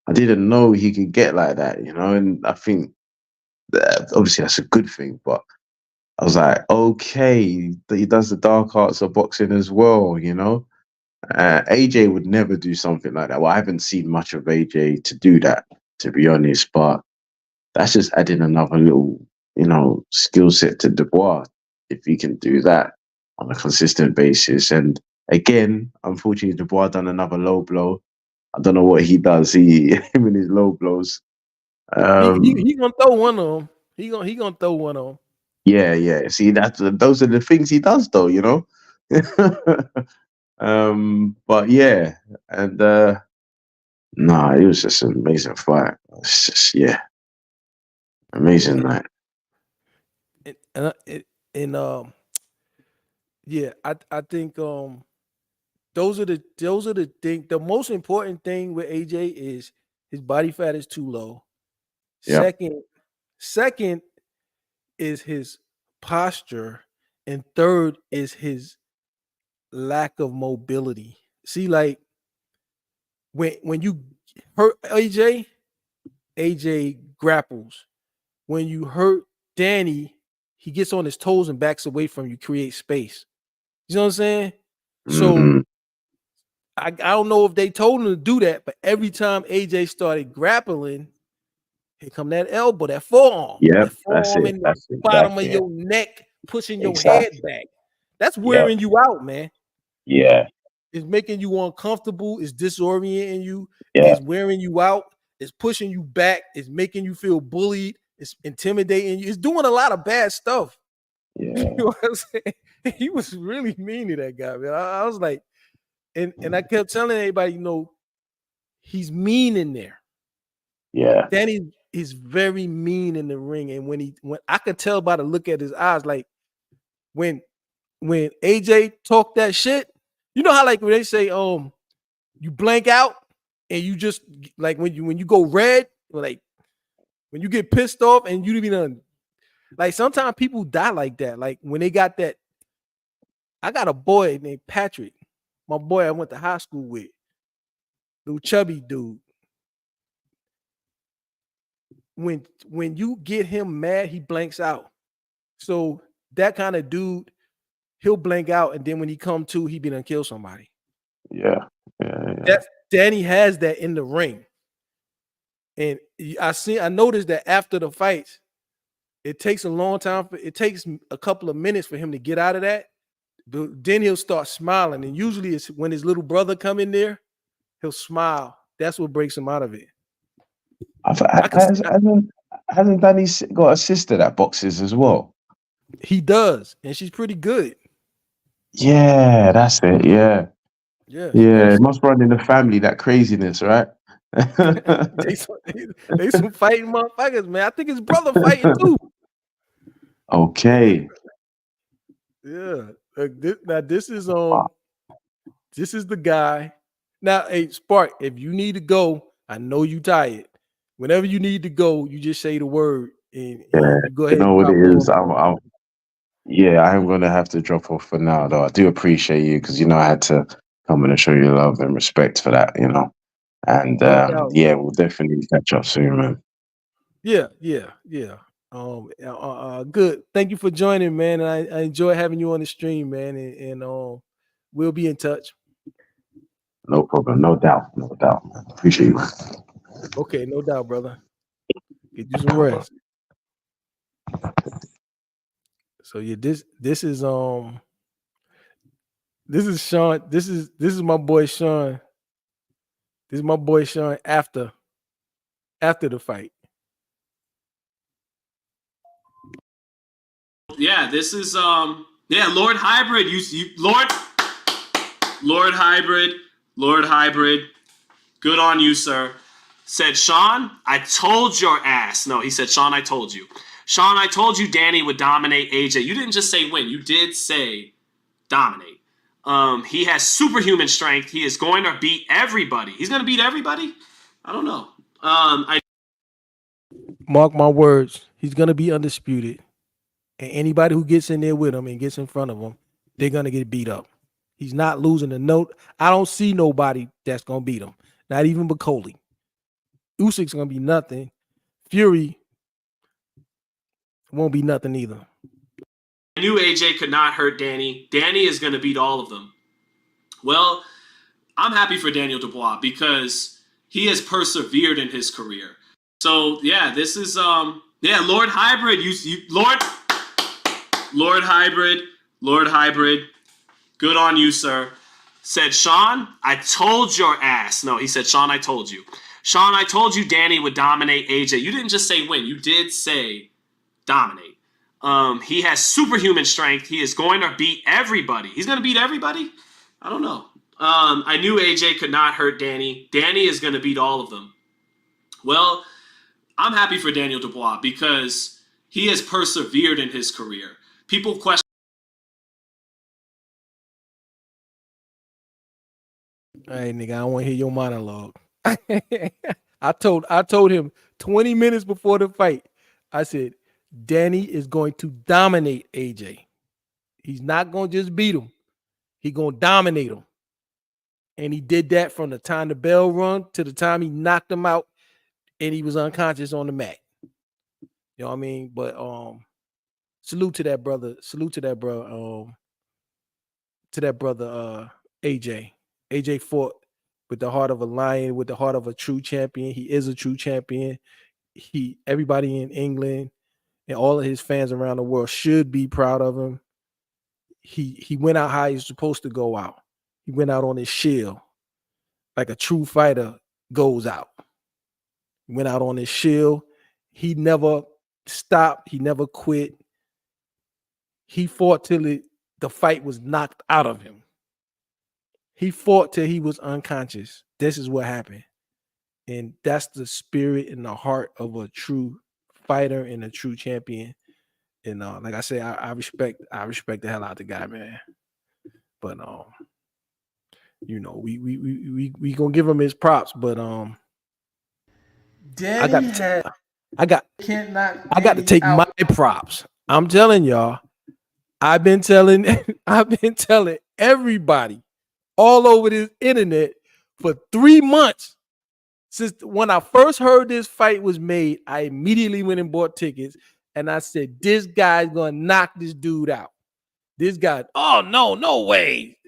I didn't know he could get like that, you know. And I think that obviously that's a good thing. But I was like, okay, that he does the dark arts of boxing as well, you know. AJ would never do something like that. Well, I haven't seen much of AJ to do that, to be honest. But that's just adding another little, skill set to Dubois if he can do that on a consistent basis. And again, unfortunately, Dubois done another low blow. I don't know what he does. Him and his low blows. He gonna throw one of them. He gonna throw one of them. Yeah, yeah. See, those are the things he does, though. But yeah, and nah, it was just an amazing fight. It's just amazing night. And yeah, I think those are the thing. The most important thing with AJ is his body fat is too low. Yep. Second is his posture, and third is his lack of mobility. See, like when you hurt AJ grapples. When you hurt Danny, he gets on his toes and backs away from you, create space. You know what I'm saying? So Mm-hmm. I don't know if they told him to do that, but every time AJ started grappling, here come that elbow, that forearm, Yep, that that's forearm it. in the That's bottom of exactly it. your neck, pushing your head Exactly. back. That's Yep. wearing you out, man. Yeah. It's making you uncomfortable. It's disorienting you. Yeah. It's wearing you out. It's pushing you back. It's making you feel bullied. It's intimidating you. It's doing a lot of bad stuff. Yeah. You know what I'm saying? He was really mean to that guy, man. I was like, and I kept telling everybody, he's mean in there. Yeah. Danny is very mean in the ring. And when I could tell by the look at his eyes, like when AJ talked that shit, you know how like when they say, you blank out and you just like when you go red, or like when you get pissed off and you even like sometimes people die like that. Like when they got that, I got a boy named Patrick, my boy I went to high school with. little chubby dude. When you get him mad, he blanks out. So that kind of dude, he'll blank out, and then when he come to, he be done kill somebody. Yeah. Danny has that in the ring. And I noticed that after the fights, it takes a long time. It takes a couple of minutes for him to get out of that. But then he'll start smiling. And usually it's when his little brother come in there, he'll smile. That's what breaks him out of it. Hasn't Danny got a sister that boxes as well? He does. And she's pretty good. Yeah, that's it. Yeah. Yeah. It must run in the family, that craziness, right? they some fighting motherfuckers, man. I think his brother fighting too. Okay. Yeah. This is the guy. Now, hey, Spark, if you need to go, I know you tired. Whenever you need to go, you just say the word and you go ahead. You know what and it is? I'm gonna have to drop off for now, though. I do appreciate you because I had to come in and show you love and respect for that, And we'll definitely catch up soon, man. Yeah. Good. Thank you for joining, man. And I enjoy having you on the stream, man. And we'll be in touch. No problem, no doubt, man. Appreciate you. Okay, no doubt, brother. Get you some rest. So yeah, this is Sean. This is my boy Sean. This is my boy Sean after the fight. Yeah, this is Lord Hybrid. Lord Hybrid. Good on you, sir. Said Sean, I told your ass. No, he said, Sean, I told you. Sean, I told you Danny would dominate AJ. You didn't just say win. You did say dominate. He has superhuman strength. He is going to beat everybody. He's going to beat everybody? I don't know. Mark my words. He's going to be undisputed. And anybody who gets in there with him and gets in front of him, they're going to get beat up. He's not losing a note. I don't see nobody that's going to beat him. Not even Bacoli. Usyk's going to be nothing. Fury won't be nothing either. I knew AJ could not hurt Danny. Danny is going to beat all of them. Well, I'm happy for Daniel Dubois because he has persevered in his career. So, yeah, this is Lord Hybrid. Lord Hybrid. Good on you, sir. Said Sean, I told your ass. No, he said, Sean, I told you. Sean, I told you Danny would dominate AJ. You didn't just say win. You did say dominate. He has superhuman strength. He is going to beat everybody. He's going to beat everybody? I don't know. I knew AJ could not hurt Danny. Danny is going to beat all of them. Well, I'm happy for Daniel Dubois because he has persevered in his career. People question. Hey, nigga, I don't want to hear your monologue. I told him 20 minutes before the fight, I said, Danny is going to dominate AJ. He's not going to just beat him. He's going to dominate him. And he did that from the time the bell rung to the time he knocked him out and he was unconscious on the mat. You know what I mean? But salute to that brother. Salute to that brother. AJ. AJ fought with the heart of a lion, with the heart of a true champion. He is a true champion. Everybody in England and all of his fans around the world should be proud of him. He went out how he's supposed to go out. He went out on his shield like a true fighter goes out. He went out on his shield. He never stopped. He never quit. He fought till the fight was knocked out of him. He fought till he was unconscious. This is what happened. And that's the spirit and the heart of a true fighter and a true champion. And like I said, I respect the hell out of the guy, man. But we gonna give him his props. But I got to take my props. I'm telling y'all, I've been telling everybody all over this internet for 3 months. Since when I first heard this fight was made, I immediately went and bought tickets. And I said, this guy's going to knock this dude out. This guy, oh, no way.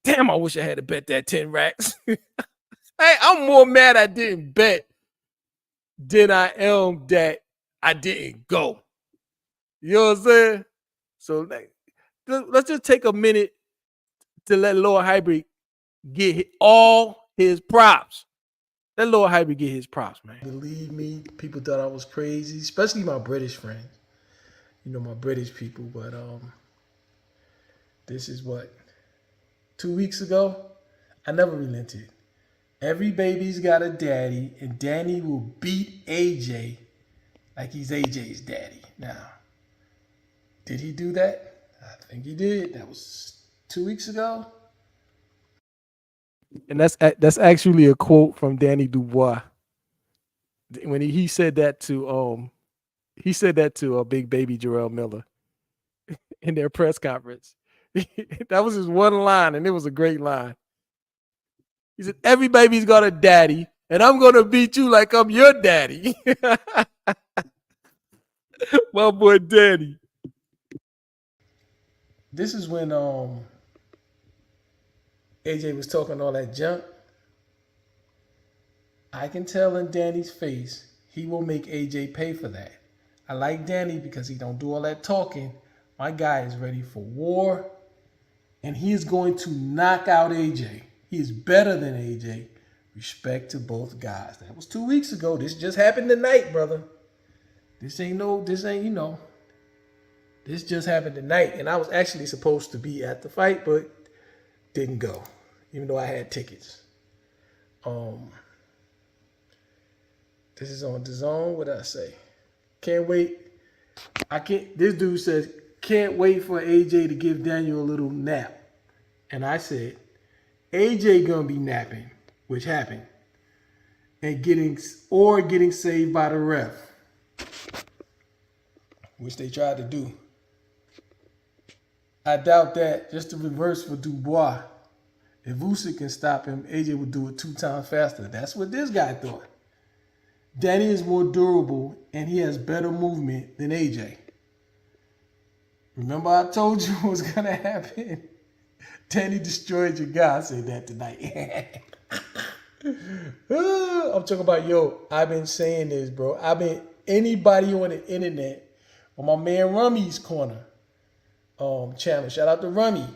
Damn, I wish I had to bet that 10 racks. Hey, I'm more mad I didn't bet than I am that I didn't go. You know what I'm saying? So let's just take a minute to let Lord Hybrid get all his props. Let Lord Hybrid get his props, man. Believe me, people thought I was crazy, especially my British friends. You know, my British people. But this is what? 2 weeks ago? I never relented. Every baby's got a daddy, and Danny will beat AJ like he's AJ's daddy. Now, did he do that? I think he did. That was 2 weeks ago. And that's actually a quote from Daniel Dubois. When he said that to Big Baby Jarrell Miller in their press conference. That was his one line, and it was a great line. He said, every baby's got a daddy, and I'm going to beat you like I'm your daddy. My boy Danny. This is when AJ was talking all that junk. I can tell in Danny's face, he will make AJ pay for that. I like Danny because he don't do all that talking. My guy is ready for war, and he is going to knock out AJ. He is better than AJ. Respect to both guys. That was 2 weeks ago. This just happened tonight, brother. This just happened tonight. And I was actually supposed to be at the fight, but didn't go, even though I had tickets. This is on DAZN. What did I say? Can't wait. This dude says, can't wait for AJ to give Daniel a little nap. And I said, AJ gonna be napping, which happened, and getting saved by the ref, which they tried to do. I doubt that. Just the reverse for Dubois. If Usyk can stop him, AJ would do it 2 times faster. That's what this guy thought. Danny is more durable, and he has better movement than AJ. Remember I told you what was going to happen? Danny destroyed your guy. I said that tonight. I'm talking about, I've been saying this, bro. Anybody on the internet, on my man Rummy's Corner channel. Shout out to Rummy.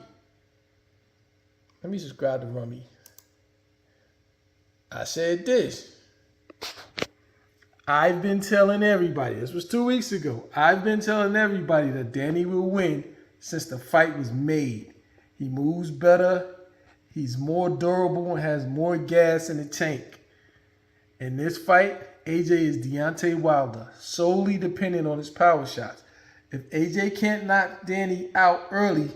Let me subscribe to Rummy. I said this. I've been telling everybody, this was 2 weeks ago. I've been telling everybody that Danny will win since the fight was made. He moves better. He's more durable and has more gas in the tank. In this fight, AJ is Deontay Wilder, solely dependent on his power shots. If AJ can't knock Danny out early,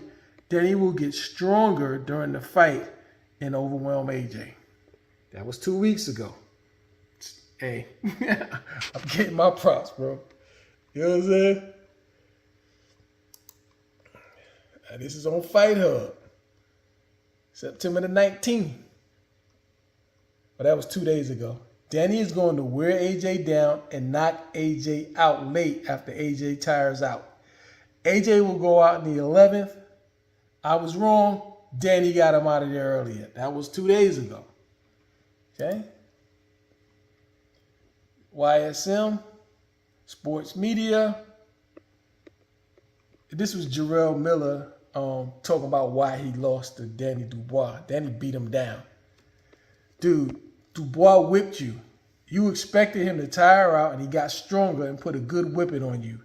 Danny will get stronger during the fight and overwhelm AJ. That was 2 weeks ago. Hey, I'm getting my props, bro. You know what I'm saying? This is on Fight Hub. September the 19th. But that was 2 days ago. Danny is going to wear AJ down and knock AJ out late after AJ tires out. AJ will go out in the 11th. I was wrong. Danny got him out of there earlier. That was 2 days ago. Okay? YSM, Sports Media. This was Jarrell Miller talking about why he lost to Danny Dubois. Danny beat him down. Dude, Dubois whipped you. You expected him to tire out, and he got stronger and put a good whipping on you.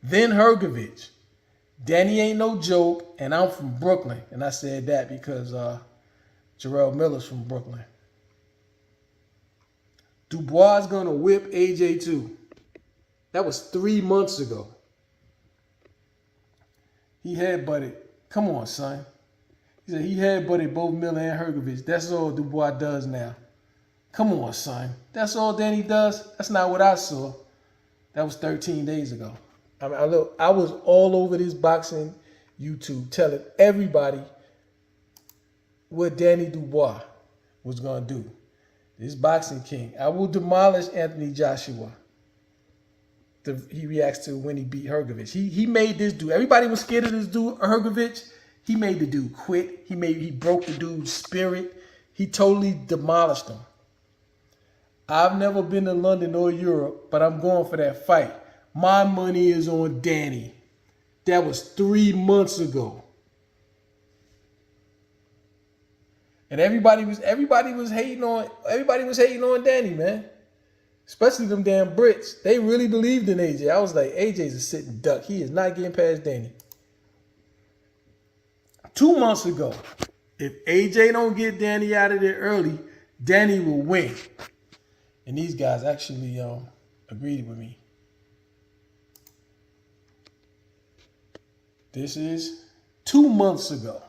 Then Hergovich. Danny ain't no joke, and I'm from Brooklyn. And I said that because Jarrell Miller's from Brooklyn. Dubois is going to whip AJ too. That was 3 months ago. He headbutted. Come on, son. He said he headbutted both Miller and Hergovich. That's all Dubois does now. Come on, son. That's all Danny does? That's not what I saw. That was 13 days ago. I was all over this boxing YouTube telling everybody what Danny Dubois. was going to do. This boxing king. I will demolish Anthony Joshua. He reacts to when he beat Hergovich. He made this dude. Everybody was scared of this dude, Hergovich. He made the dude quit. He broke the dude's spirit. He totally demolished him. I've never been to London or Europe, but I'm going for that fight. My money is on Danny. That was 3 months ago. And everybody was hating on Danny, man. Especially them damn Brits. They really believed in AJ. I was like, AJ's a sitting duck. He is not getting past Danny. 2 months ago, if AJ don't get Danny out of there early, Danny will win. And these guys actually agreed with me. This is 2 months ago.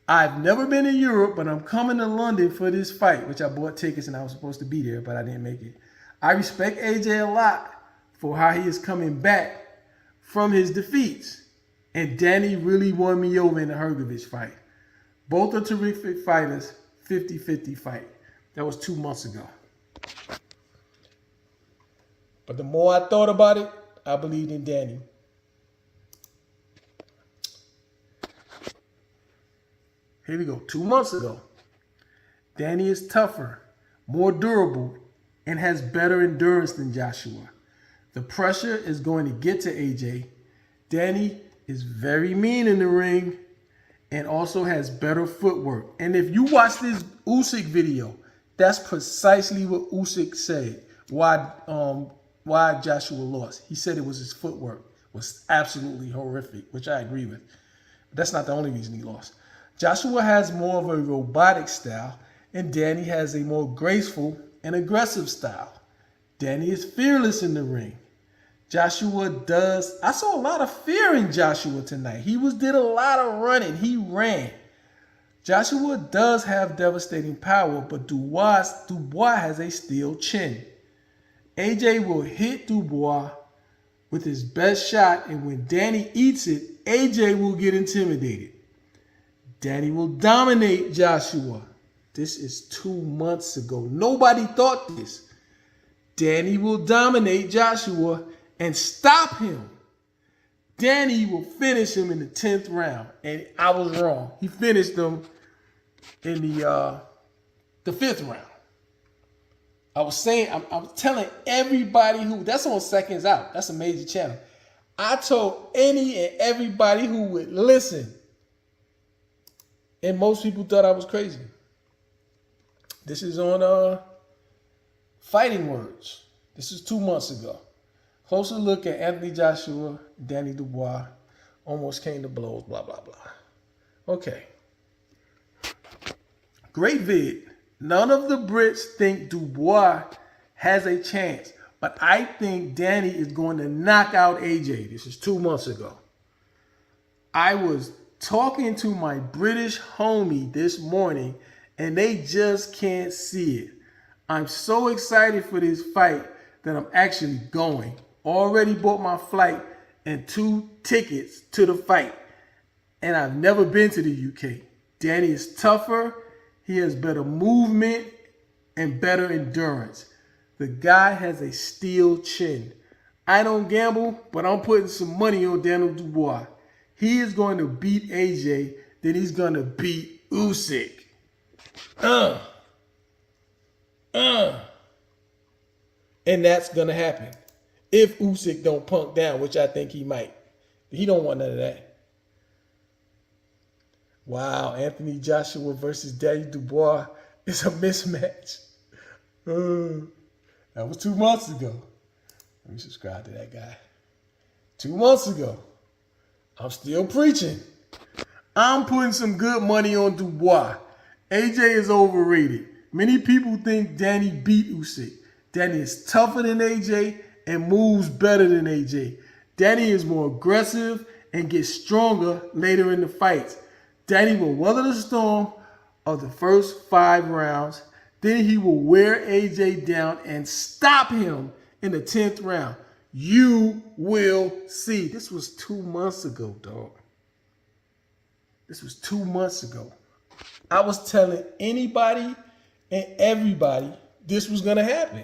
I've never been in Europe, but I'm coming to London for this fight, which I bought tickets and I was supposed to be there, but I didn't make it. I respect AJ a lot for how he is coming back from his defeats. And Danny really won me over in the Hergovich fight. Both are terrific fighters, 50-50 fight. That was 2 months ago. But the more I thought about it, I believed in Danny. Here we go. 2 months ago. Danny is tougher, more durable, and has better endurance than Joshua. The pressure is going to get to AJ. Danny is very mean in the ring and also has better footwork. And if you watch this Usyk video, that's precisely what Usyk said. Why Joshua lost. He said it was his footwork was absolutely horrific, which I agree with. But that's not the only reason he lost. Joshua has more of a robotic style, and Danny has a more graceful and aggressive style. Danny is fearless in the ring. I saw a lot of fear in Joshua tonight. He did a lot of running. He ran. Joshua does have devastating power, but Dubois has a steel chin. AJ will hit Dubois with his best shot, and when Danny eats it, AJ will get intimidated. Danny will dominate Joshua. This is 2 months ago. Nobody thought this. Danny will dominate Joshua and stop him. Danny will finish him in the 10th round. And I was wrong. He finished him in the 5th round. I was saying, I'm telling everybody that's on Seconds Out. That's a major channel. I told any and everybody who would listen. And most people thought I was crazy. This is on Fighting Words. This is 2 months ago. Closer look at Anthony Joshua, Danny Dubois. Almost came to blows, blah, blah, blah. Okay. Great vid. None of the Brits think Dubois has a chance, but I think Danny is going to knock out AJ. This is 2 months ago. I was talking to my British homie this morning, and they just can't see it. I'm so excited for this fight that I'm actually going. Already bought my flight and 2 tickets to the fight. And I've never been to the UK. Danny is tougher. He has better movement and better endurance. The guy has a steel chin. I don't gamble, but I'm putting some money on Daniel Dubois. He is going to beat AJ, then he's going to beat Usyk. And that's going to happen. If Usyk don't punk down, which I think he might. He don't want none of that. Wow, Anthony Joshua versus Daniel Dubois is a mismatch. That was 2 months ago. Let me subscribe to that guy. 2 months ago. I'm still preaching. I'm putting some good money on Dubois. AJ is overrated. Many people think Danny beat Usyk. Danny is tougher than AJ and moves better than AJ. Danny is more aggressive and gets stronger later in the fights. Danny will weather the storm of the first 5 rounds. Then he will wear AJ down and stop him in the 10th round. You will see. This was 2 months ago, dog. This was 2 months ago. I was telling anybody and everybody this was going to happen.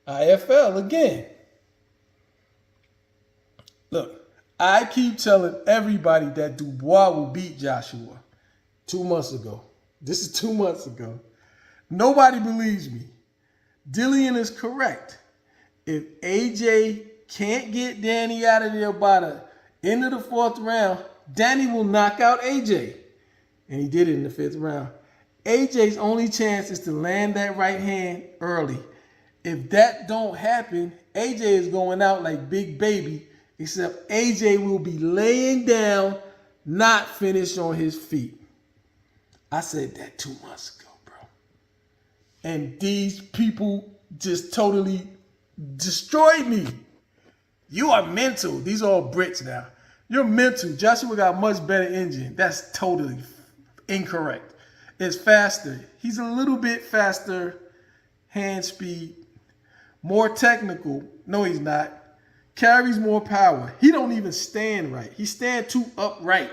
IFL again. Look, I keep telling everybody that Dubois will beat Joshua 2 months ago. This is 2 months ago. Nobody believes me. Dillian is correct. If AJ can't get Danny out of there by the end of the 4th round, Danny will knock out AJ. And he did it in the 5th round. AJ's only chance is to land that right hand early. If that don't happen, AJ is going out like Big Baby, except AJ will be laying down, not finished on his feet. I said that 2 months ago, bro. And these people just totally destroyed me. You are mental. These are all Brits now. You're mental. Joshua got a much better engine. That's totally incorrect. It's faster. He's a little bit faster, hand speed, more technical. No, he's not. Carries more power. He don't even stand right. He stand too upright.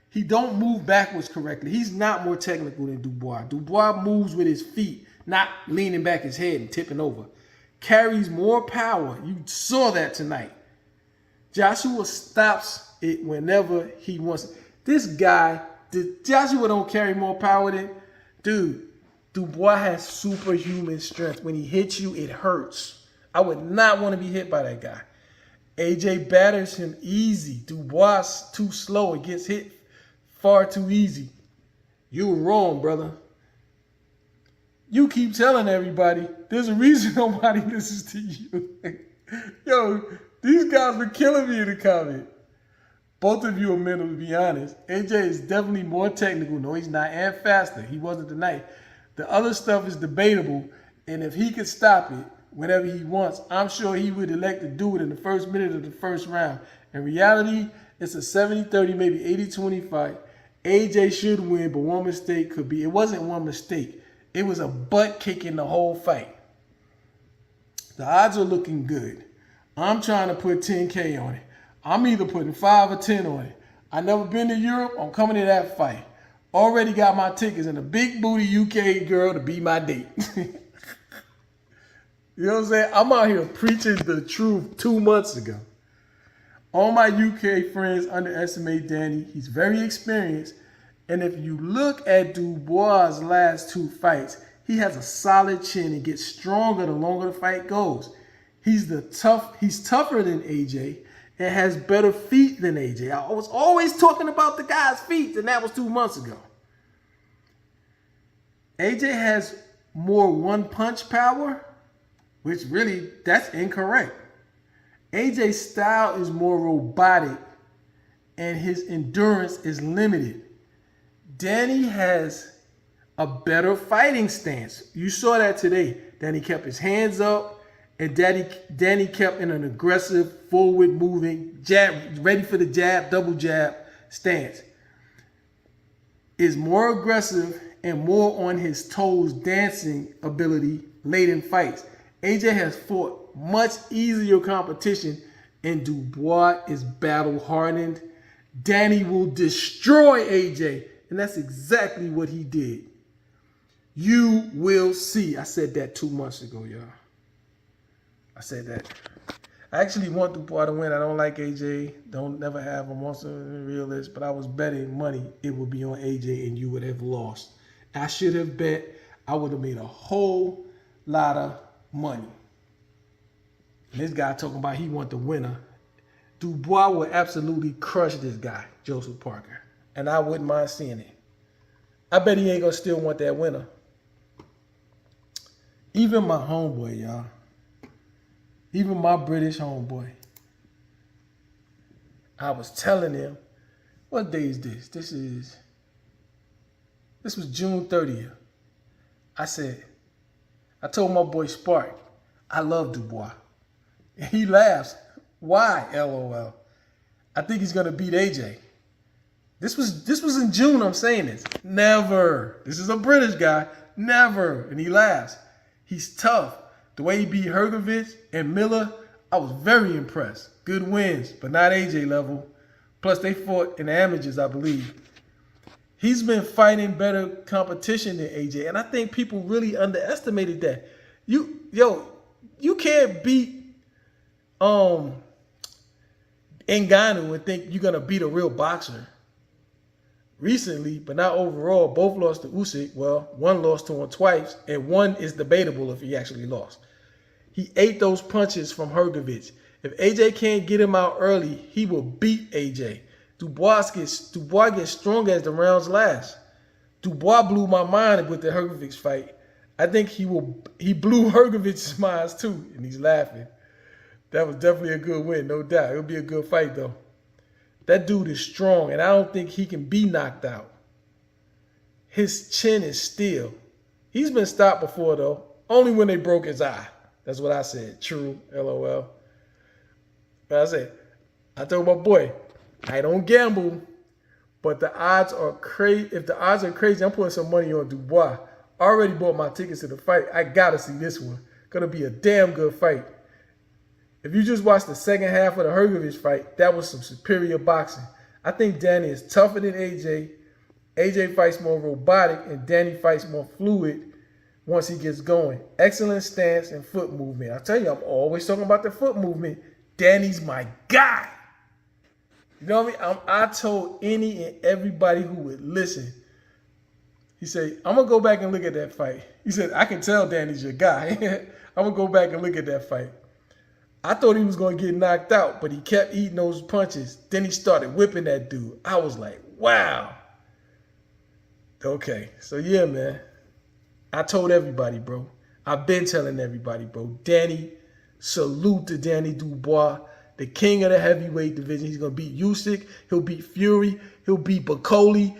He don't move backwards correctly. He's not more technical than Dubois. Dubois moves with his feet, not leaning back his head and tipping over. Carries more power. You saw that tonight. Joshua stops it whenever he wants. This guy, Joshua don't carry more power than, dude, Dubois has superhuman strength. When he hits you, it hurts. I would not want to be hit by that guy. AJ batters him easy. Dubois too slow. It gets hit far too easy. You were wrong, brother. You keep telling everybody. There's a reason nobody listens to you. Yo, these guys were killing me in the comment. Both of you are mental, to be honest. AJ is definitely more technical. No, he's not, and faster. He wasn't tonight. The other stuff is debatable, and if he could stop it whenever he wants, I'm sure he would elect to do it in the first minute of the first round. In reality, it's a 70-30, maybe 80-20 fight. AJ should win, but one mistake could be. It wasn't one mistake. It was a butt kicking the whole fight. The odds are looking good. I'm trying to put 10K on it. I'm either putting 5 or 10 on it. I never been to Europe. I'm coming to that fight. Already got my tickets and a big booty UK girl to be my date. You know what I'm saying? I'm out here preaching the truth 2 months ago. All my UK friends underestimate Danny. He's very experienced. And if you look at Dubois' last 2 fights, he has a solid chin and gets stronger the longer the fight goes. He's tougher than AJ and has better feet than AJ. I was always talking about the guy's feet, and that was 2 months ago. AJ has more one-punch power, which really, that's incorrect. AJ's style is more robotic, and his endurance is limited. Danny has a better fighting stance. You saw that today. Danny kept his hands up, and Danny kept in an aggressive, forward-moving, jab, ready for the jab, double jab stance. Is more aggressive and more on his toes dancing ability late in fights. AJ has fought much easier competition, and Dubois is battle-hardened. Danny will destroy AJ, and that's exactly what he did. You will see. I said that 2 months ago, y'all. I said that. I actually want Dubois to win. I don't like AJ. Don't never have him. Also a realist, but I was betting money it would be on AJ and you would have lost. I should have bet. I would have made a whole lot of money. And this guy talking about he want the winner. Dubois will absolutely crush this guy, Joseph Parker. And I wouldn't mind seeing it. I bet he ain't gonna still want that winner. Even my homeboy, y'all. Even my British homeboy. I was telling him, what day is this? This was June 30th. I told my boy Spark, I love Dubois. And he laughs. Why? LOL. I think he's gonna beat AJ. This was in June, I'm saying this. Never. This is a British guy. Never. And he laughs. He's tough. The way he beat Hergovich and Miller, I was very impressed. Good wins, but not AJ level. Plus, they fought in the amateurs, I believe. He's been fighting better competition than AJ, and I think people really underestimated that. You can't beat Ngannou and think you're gonna beat a real boxer. Recently, but not overall, both lost to Usyk. Well, one lost to him twice, and one is debatable if he actually lost. He ate those punches from Hergovich. If AJ can't get him out early, he will beat AJ. Dubois gets stronger as the rounds last. Dubois blew my mind with the Hergovich fight. I think he blew Hergovich's mind too, and he's laughing. That was definitely a good win, no doubt. It'll be a good fight though. That dude is strong, and I don't think he can be knocked out. His chin is steel. He's been stopped before though, only when they broke his eye. That's what I said. True, LOL. But I told my boy, I don't gamble, but the odds are crazy. If the odds are crazy, I'm putting some money on Dubois. I already bought my tickets to the fight. I gotta see this one. Gonna be a damn good fight. If you just watch the second half of the Hergovich fight, that was some superior boxing. I think Danny is tougher than AJ. AJ fights more robotic, and Danny fights more fluid once he gets going. Excellent stance and foot movement. I tell you, I'm always talking about the foot movement. Danny's my guy. You know what I mean? I told any and everybody who would listen. He said, I'm going to go back and look at that fight. He said, I can tell Danny's your guy. I'm going to go back and look at that fight. I thought he was going to get knocked out, but he kept eating those punches. Then he started whipping that dude. I was like, wow. Okay, so yeah, man. I told everybody, bro. I've been telling everybody, bro. Danny, salute to Danny Dubois, the king of the heavyweight division. He's going to beat Usyk. He'll beat Fury. He'll beat Bacoli.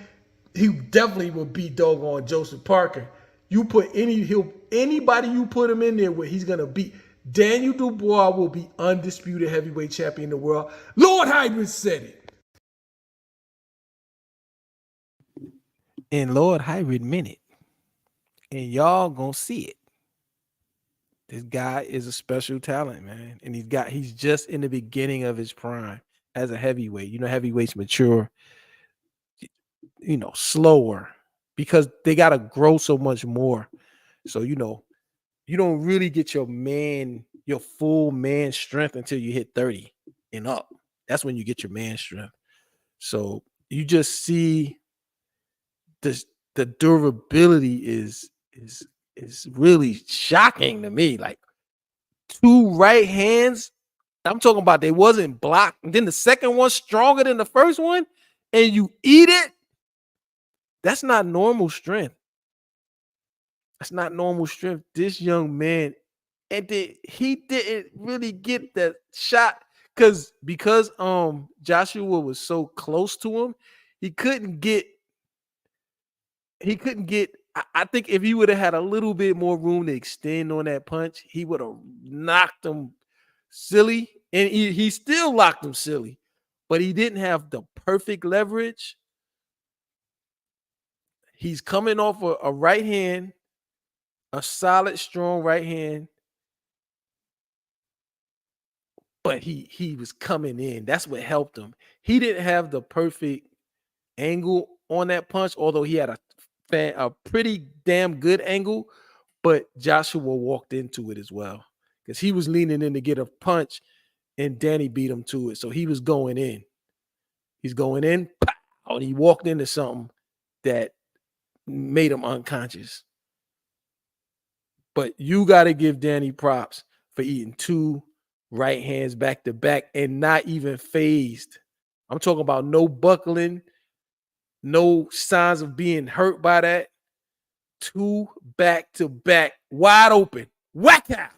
He definitely will beat doggone Joseph Parker. You put anybody you put him in there with, he's going to beat. Daniel Dubois will be undisputed heavyweight champion in the world. Lord Hybrid said it. And Lord Hybrid meant it. And y'all gonna see it. This guy is a special talent, man. And he's just in the beginning of his prime as a heavyweight. You know, heavyweights mature, slower because they gotta grow so much more. So, you don't really get your full man strength until you hit 30 and up. That's when you get your man strength. So you just see the durability is really shocking to me. Like 2 right hands, I'm talking about they wasn't blocked. And then the second one stronger than the first one, and you eat it. That's not normal strength. That's not normal strength. This young man, and he didn't really get that shot because Joshua was so close to him, he couldn't get. I think if he would have had a little bit more room to extend on that punch, he would have knocked him silly, and he still locked him silly, but he didn't have the perfect leverage. He's coming off a right hand, a solid, strong right hand, but he was coming in. That's what helped him. He didn't have the perfect angle on that punch, although he had a pretty damn good angle, but Joshua walked into it as well because he was leaning in to get a punch, and Danny beat him to it. So he was going in. He's going in, pow, and he walked into something that made him unconscious. But you got to give Danny props for eating 2 right hands back to back and not even phased. I'm talking about no buckling, no signs of being hurt by that. 2 back to back, wide open, whack out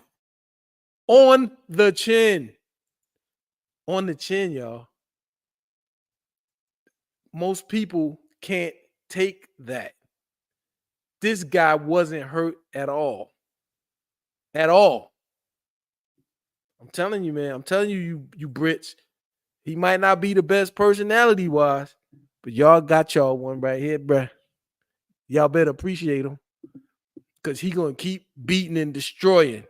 on the chin. On the chin, y'all. Most people can't take that. This guy wasn't hurt at all. At all. I'm telling you, man. I'm telling you, you Brits. He might not be the best personality-wise, but y'all got y'all one right here, bruh. Y'all better appreciate him because he going to keep beating and destroying.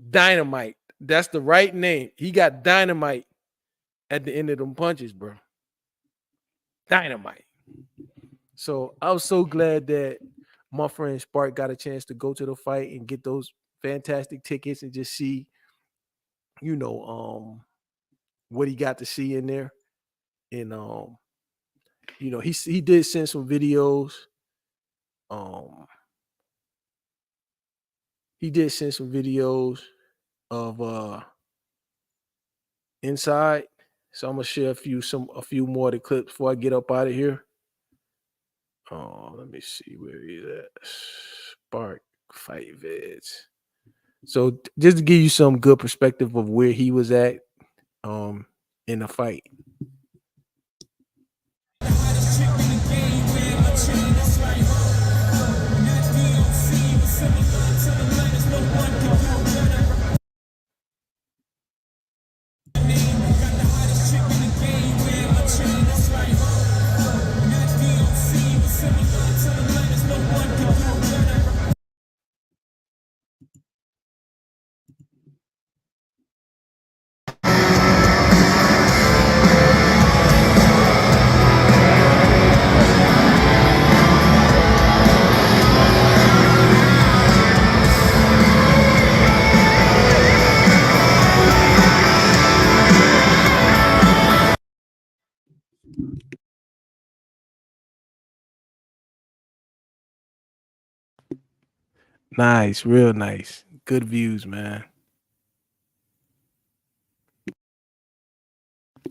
Dynamite. That's the right name. He got dynamite at the end of them punches, bro. Dynamite. So I was so glad that my friend Spark got a chance to go to the fight and get those fantastic tickets and just see, what he got to see in there. And he did send some videos. He did send some videos of inside. So I'm gonna share a few more of the clips before I get up out of here. Let me see where he's at. Spark fight vids. So just to give you some good perspective of where he was at in the fight. Nice, real nice. Good views, man.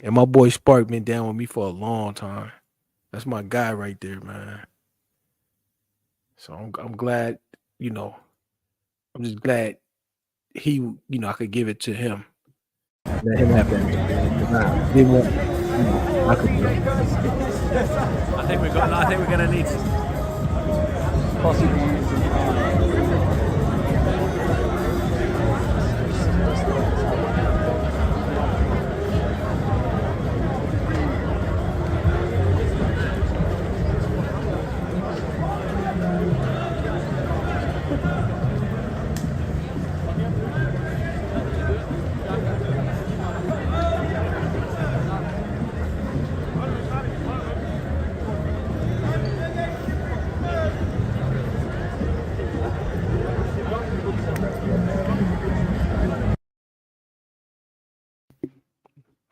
And my boy Spark been down with me for a long time. That's my guy right there, man. So I'm glad, I'm just glad he, I could give it to him. Let him have that. I could do it. I think we're gonna need possibly.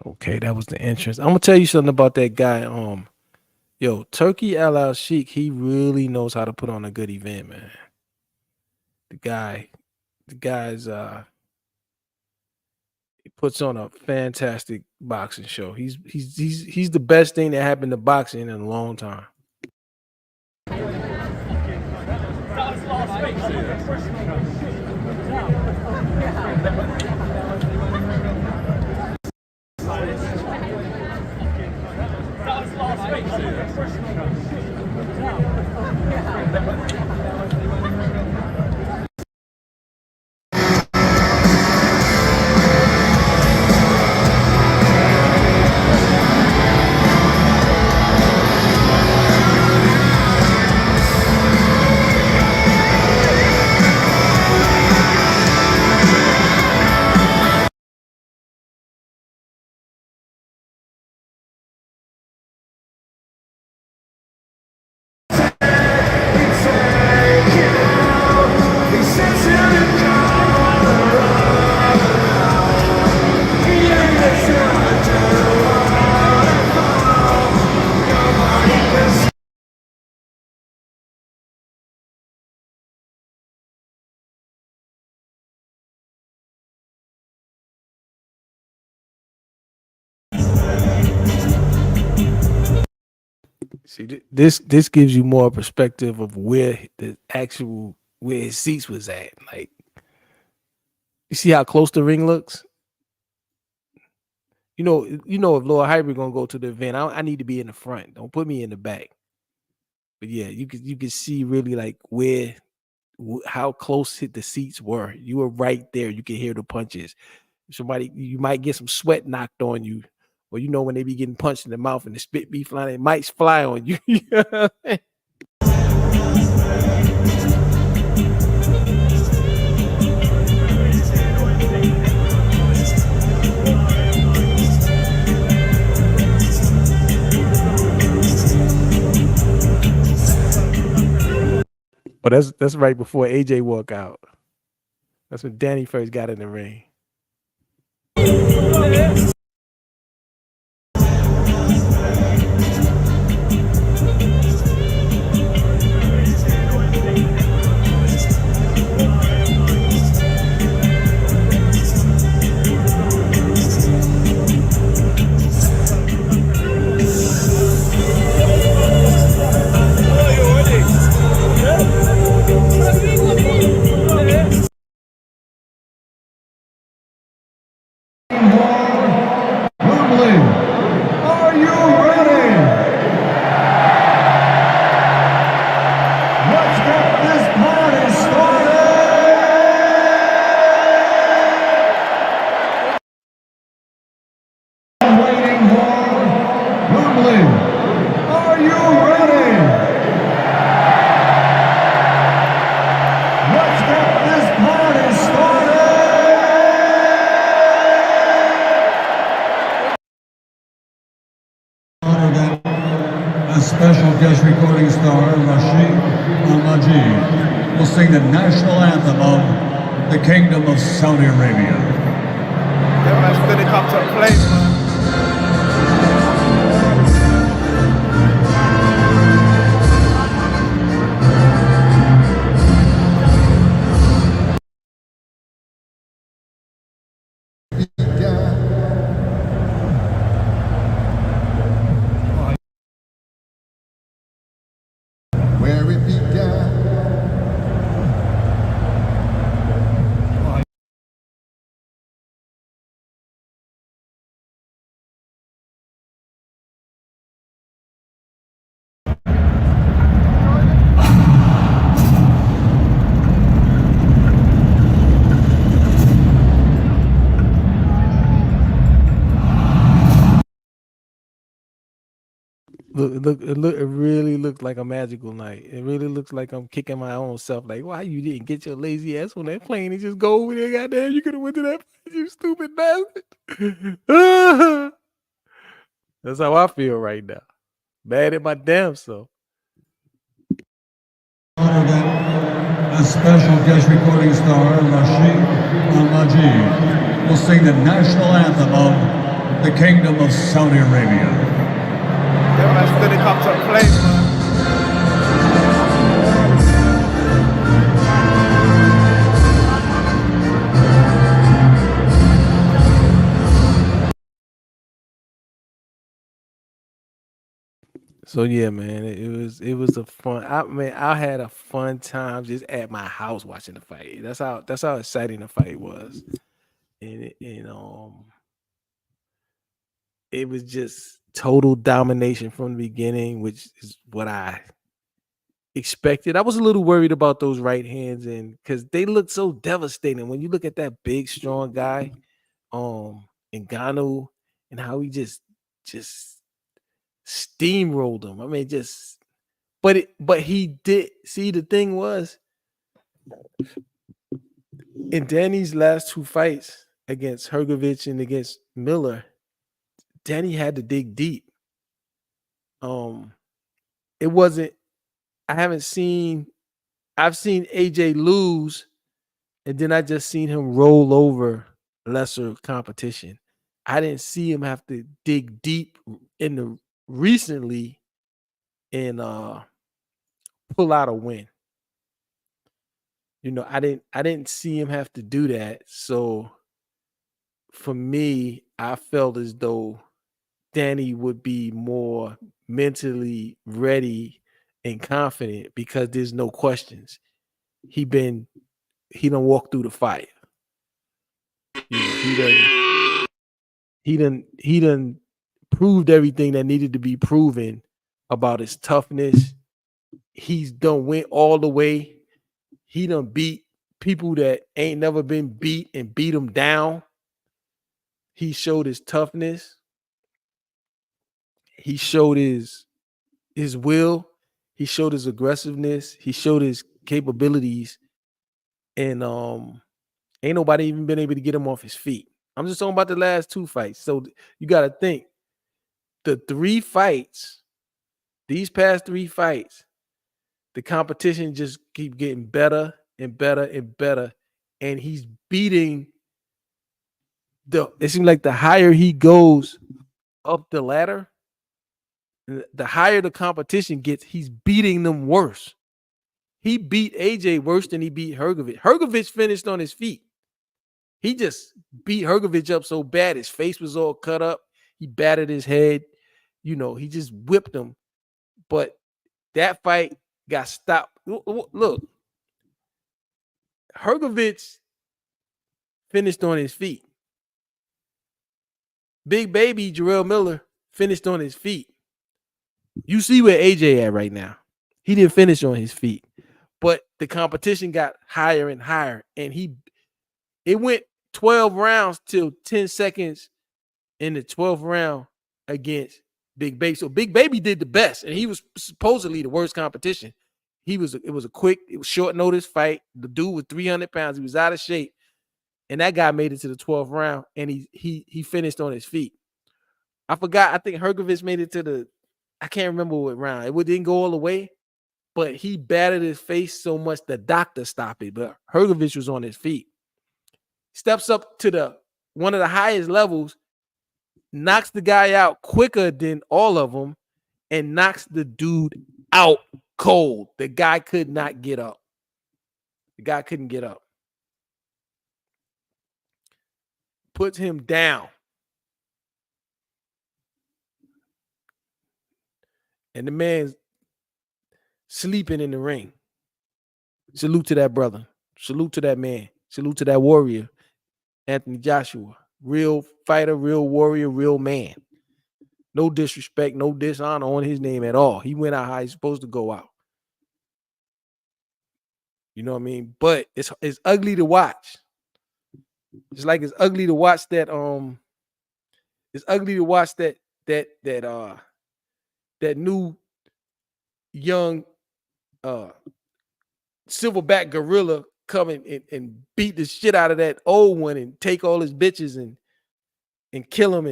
Okay, that was the entrance. I'm gonna tell you something about that guy. Turkey Al Sheik, he really knows how to put on a good event, man. The guy's he puts on a fantastic boxing show. He's the best thing that happened to boxing in a long time. See, this gives you more perspective of where his seats was at. Like, you see how close the ring looks? If Lord Hybrid gonna go to the event, I need to be in the front. Don't put me in the back. But yeah, you can see really like how close the seats were. You were right there. You can hear the punches. You might get some sweat knocked on you. Or when they be getting punched in the mouth and the spit be flying, it might fly on you. But that's right before AJ walk out. That's when Danny first got in the ring. Are you ready? Let's get this party started! Waiting for Wembley. Are you ready? Let's get this party started! A special guest recording star, Rashid Al-Majid, will sing the national anthem of the Kingdom of Saudi Arabia. Where it began. It really looked like a magical night. It really looks like I'm kicking my own self. Like, why you didn't get your lazy ass on that plane and just go over there? Goddamn, you could have went to that place, you stupid bastard. That's how I feel right now. Mad at my damn self. A special guest recording star, Rashid Al-Majid, will sing the national anthem of the Kingdom of Saudi Arabia. So yeah, man, it was a fun. I had a fun time just at my house watching the fight. That's how exciting the fight was, and it was just total domination from the beginning, which is what I expected. I was a little worried about those right hands, and because they look so devastating when you look at that big, strong guy, Ngannou, and how he just steamrolled him. I mean, but he did see the thing was in Danny's last two fights against Hergovich and against Miller, Danny had to dig deep. It wasn't. I've seen AJ lose, and then I just seen him roll over lesser competition. I didn't see him have to dig deep in the recently and pull out a win. You know, I didn't see him have to do that. So for me, I felt as though Danny would be more mentally ready and confident because there's no questions. He done walked through the fire. You know, he done proved everything that needed to be proven about his toughness. He's done went all the way. He done beat people that ain't never been beat and beat them down. He showed his toughness. He showed his will. He showed his aggressiveness. He showed his capabilities. And ain't nobody even been able to get him off his feet. I'm just talking about the last two fights. So you got to think the three fights, these past three fights, the competition just keep getting better and better and better, and he's beating it seems like the higher he goes up the ladder, the higher the competition gets, he's beating them worse. He beat AJ worse than he beat Hergovich. Hergovich finished on his feet. He just beat Hergovich up so bad his face was all cut up. He battered his head. He just whipped him. But that fight got stopped. Look, Hergovich finished on his feet. Big baby Jarrell Miller finished on his feet. You see where AJ at right now. He didn't finish on his feet. But the competition got higher and higher. And it went 12 rounds till 10 seconds in the 12th round against Big Baby. So Big Baby did the best, and he was supposedly the worst competition. It was a short notice fight. The dude was 300 pounds. He was out of shape. And that guy made it to the 12th round, and he finished on his feet. I forgot. I think Hergovich made it I can't remember what round. It didn't go all the way, but he battered his face so much the doctor stopped it. But Hergovich was on his feet. Steps up to one of the highest levels, knocks the guy out quicker than all of them, and knocks the dude out cold. The guy could not get up. The guy couldn't get up. Puts him down. And the man's sleeping in the ring. Salute to that brother. Salute to that man. Salute to that warrior, Anthony Joshua. Real fighter, real warrior, real man. No disrespect, no dishonor on his name at all. He went out how he's supposed to go out. You know what I mean? But it's ugly to watch. It's like it's ugly to watch that it's ugly to watch that new young silverback gorilla come and beat the shit out of that old one and take all his bitches and kill him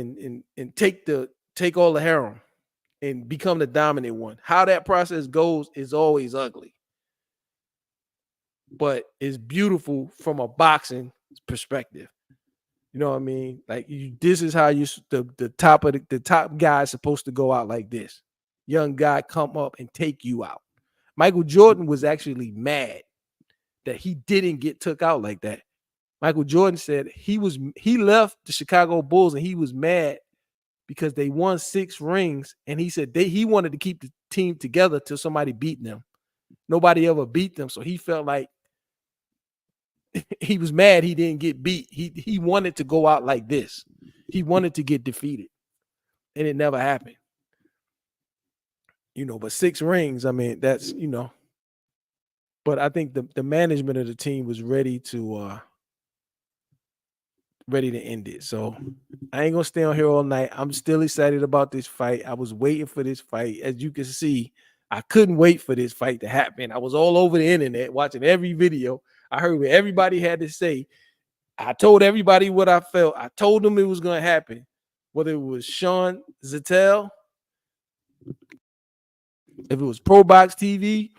and take all the harem and become the dominant one. How that process goes is always ugly. But it's beautiful from a boxing perspective. You know what I mean? Like this is how the top guy is supposed to go out like this. Young guy come up and take you out. Michael Jordan was actually mad that he didn't get took out like that. Michael Jordan said he left the Chicago Bulls and he was mad because they won 6 rings, and he said he wanted to keep the team together till somebody beat them. Nobody ever beat them, so he felt like he was mad he didn't get beat. He wanted to go out like this. He wanted to get defeated, and it never happened. But 6 rings, I mean, that's, but I think the management of the team was ready to end it. So I ain't gonna stay on here all night. I'm still excited about this fight. I was waiting for this fight. As you can see, I couldn't wait for this fight to happen. I was all over the internet watching every video. I heard what everybody had to say. I told everybody what I felt. I told them it was gonna happen. Whether it was Sean Zettel, if it was Pro Box TV,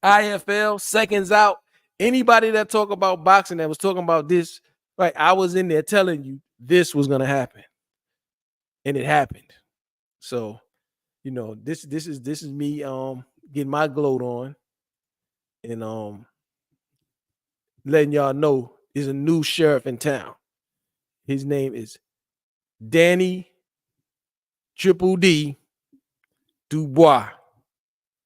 IFL, Seconds Out, anybody that talk about boxing that was talking about this, right? I was in there telling you this was gonna happen, and it happened. So, this is me getting my gloat on, and letting y'all know there's a new sheriff in town. His name is Danny Triple D Dubois.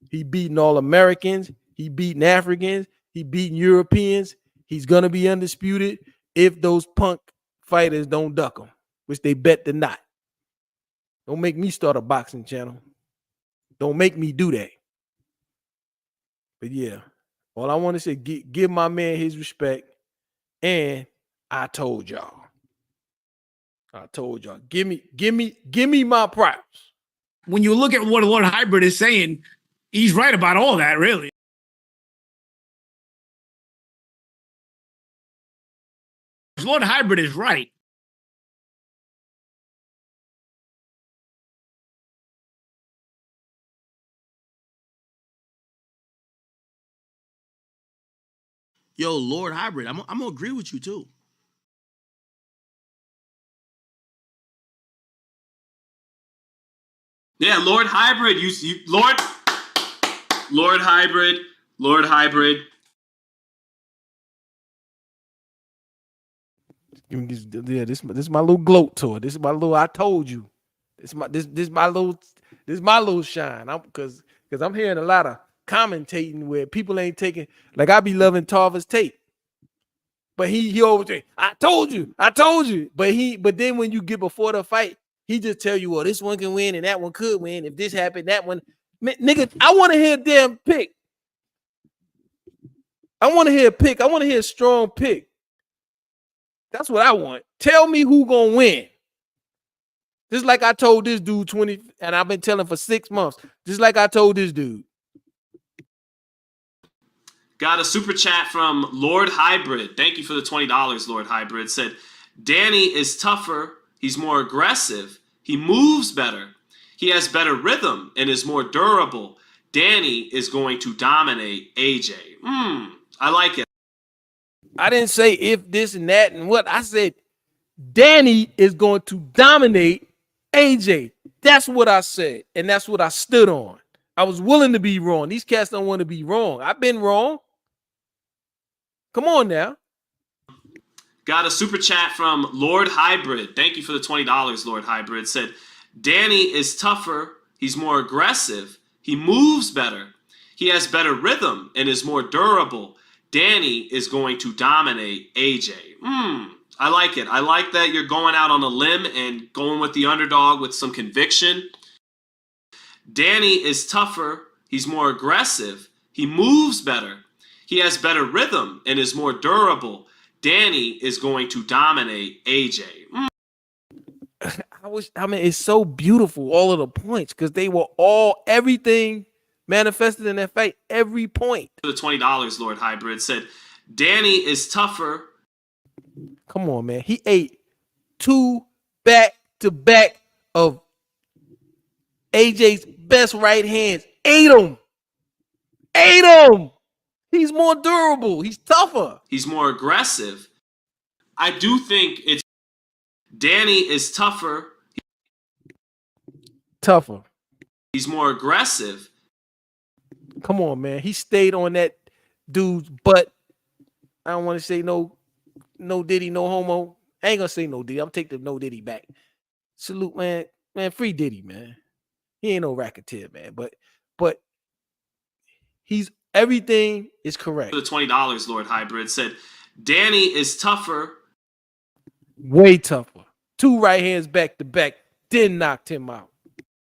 He beating all Americans. He beating Africans. He beating Europeans. He's gonna be undisputed if those punk fighters don't duck him, which they bet they're not. Don't make me start a boxing channel. Don't make me do that. But yeah, all I want to say, give my man his respect. And I told y'all. Give me my props. When you look at what Lord Hybrid is saying, he's right about all that, really. Lord Hybrid is right. Yo, Lord Hybrid, I'm gonna agree with you too. Yeah, Lord Hybrid. Lord Hybrid. Lord Hybrid. Yeah, this is my little gloat to it. This is my little. I told you. This my little shine. I'm because I'm hearing a lot of commentating where people ain't taking, like, I be loving Tarver's tape, but he always say, I told you, but then when you get before the fight, he just tell you, well, this one can win and that one could win. If this happened, that one, nigga, I want to hear a damn pick. I want to hear a pick. I want to hear a strong pick. That's what I want. Tell me who gonna win. Just like I told this dude 20, and I've been telling for 6 months. Just like I told this dude. Got a super chat from Lord Hybrid. Thank you for the $20, Lord Hybrid. Said, Danny is tougher. He's more aggressive. He moves better. He has better rhythm and is more durable. Danny is going to dominate AJ. I like it. I didn't say if this and that and what. I said Danny is going to dominate AJ. That's what I said. And that's what I stood on. I was willing to be wrong. These cats don't want to be wrong. I've been wrong. Come on now. Got a super chat from Lord Hybrid. Thank you for the $20, Lord Hybrid. Said, Danny is tougher. He's more aggressive. He moves better. He has better rhythm and is more durable. Danny is going to dominate AJ. I like it. I like that you're going out on a limb and going with the underdog with some conviction. Danny is tougher. He's more aggressive. He moves better. He has better rhythm and is more durable. Danny is going to dominate AJ. It's so beautiful, all of the points, because they were all, everything manifested in that fight, every point. The $20, Lord Hybrid. Said, Danny is tougher. Come on, man. He ate 2 back-to-back of AJ's best right hands. Ate them. He's more durable. He's tougher. He's more aggressive. I do think it's Danny is tougher. He's more aggressive. Come on, man. He stayed on that dude's butt. I don't want to say no Diddy, no homo. I ain't gonna say no Diddy. I'm take the no Diddy back. Salute, man. Man, free Diddy, man. He ain't no racketeer, man. But he's, everything is correct. The $20, Lord Hybrid. Said, Danny is tougher. Way tougher. 2 right hands back to back. Then knocked him out.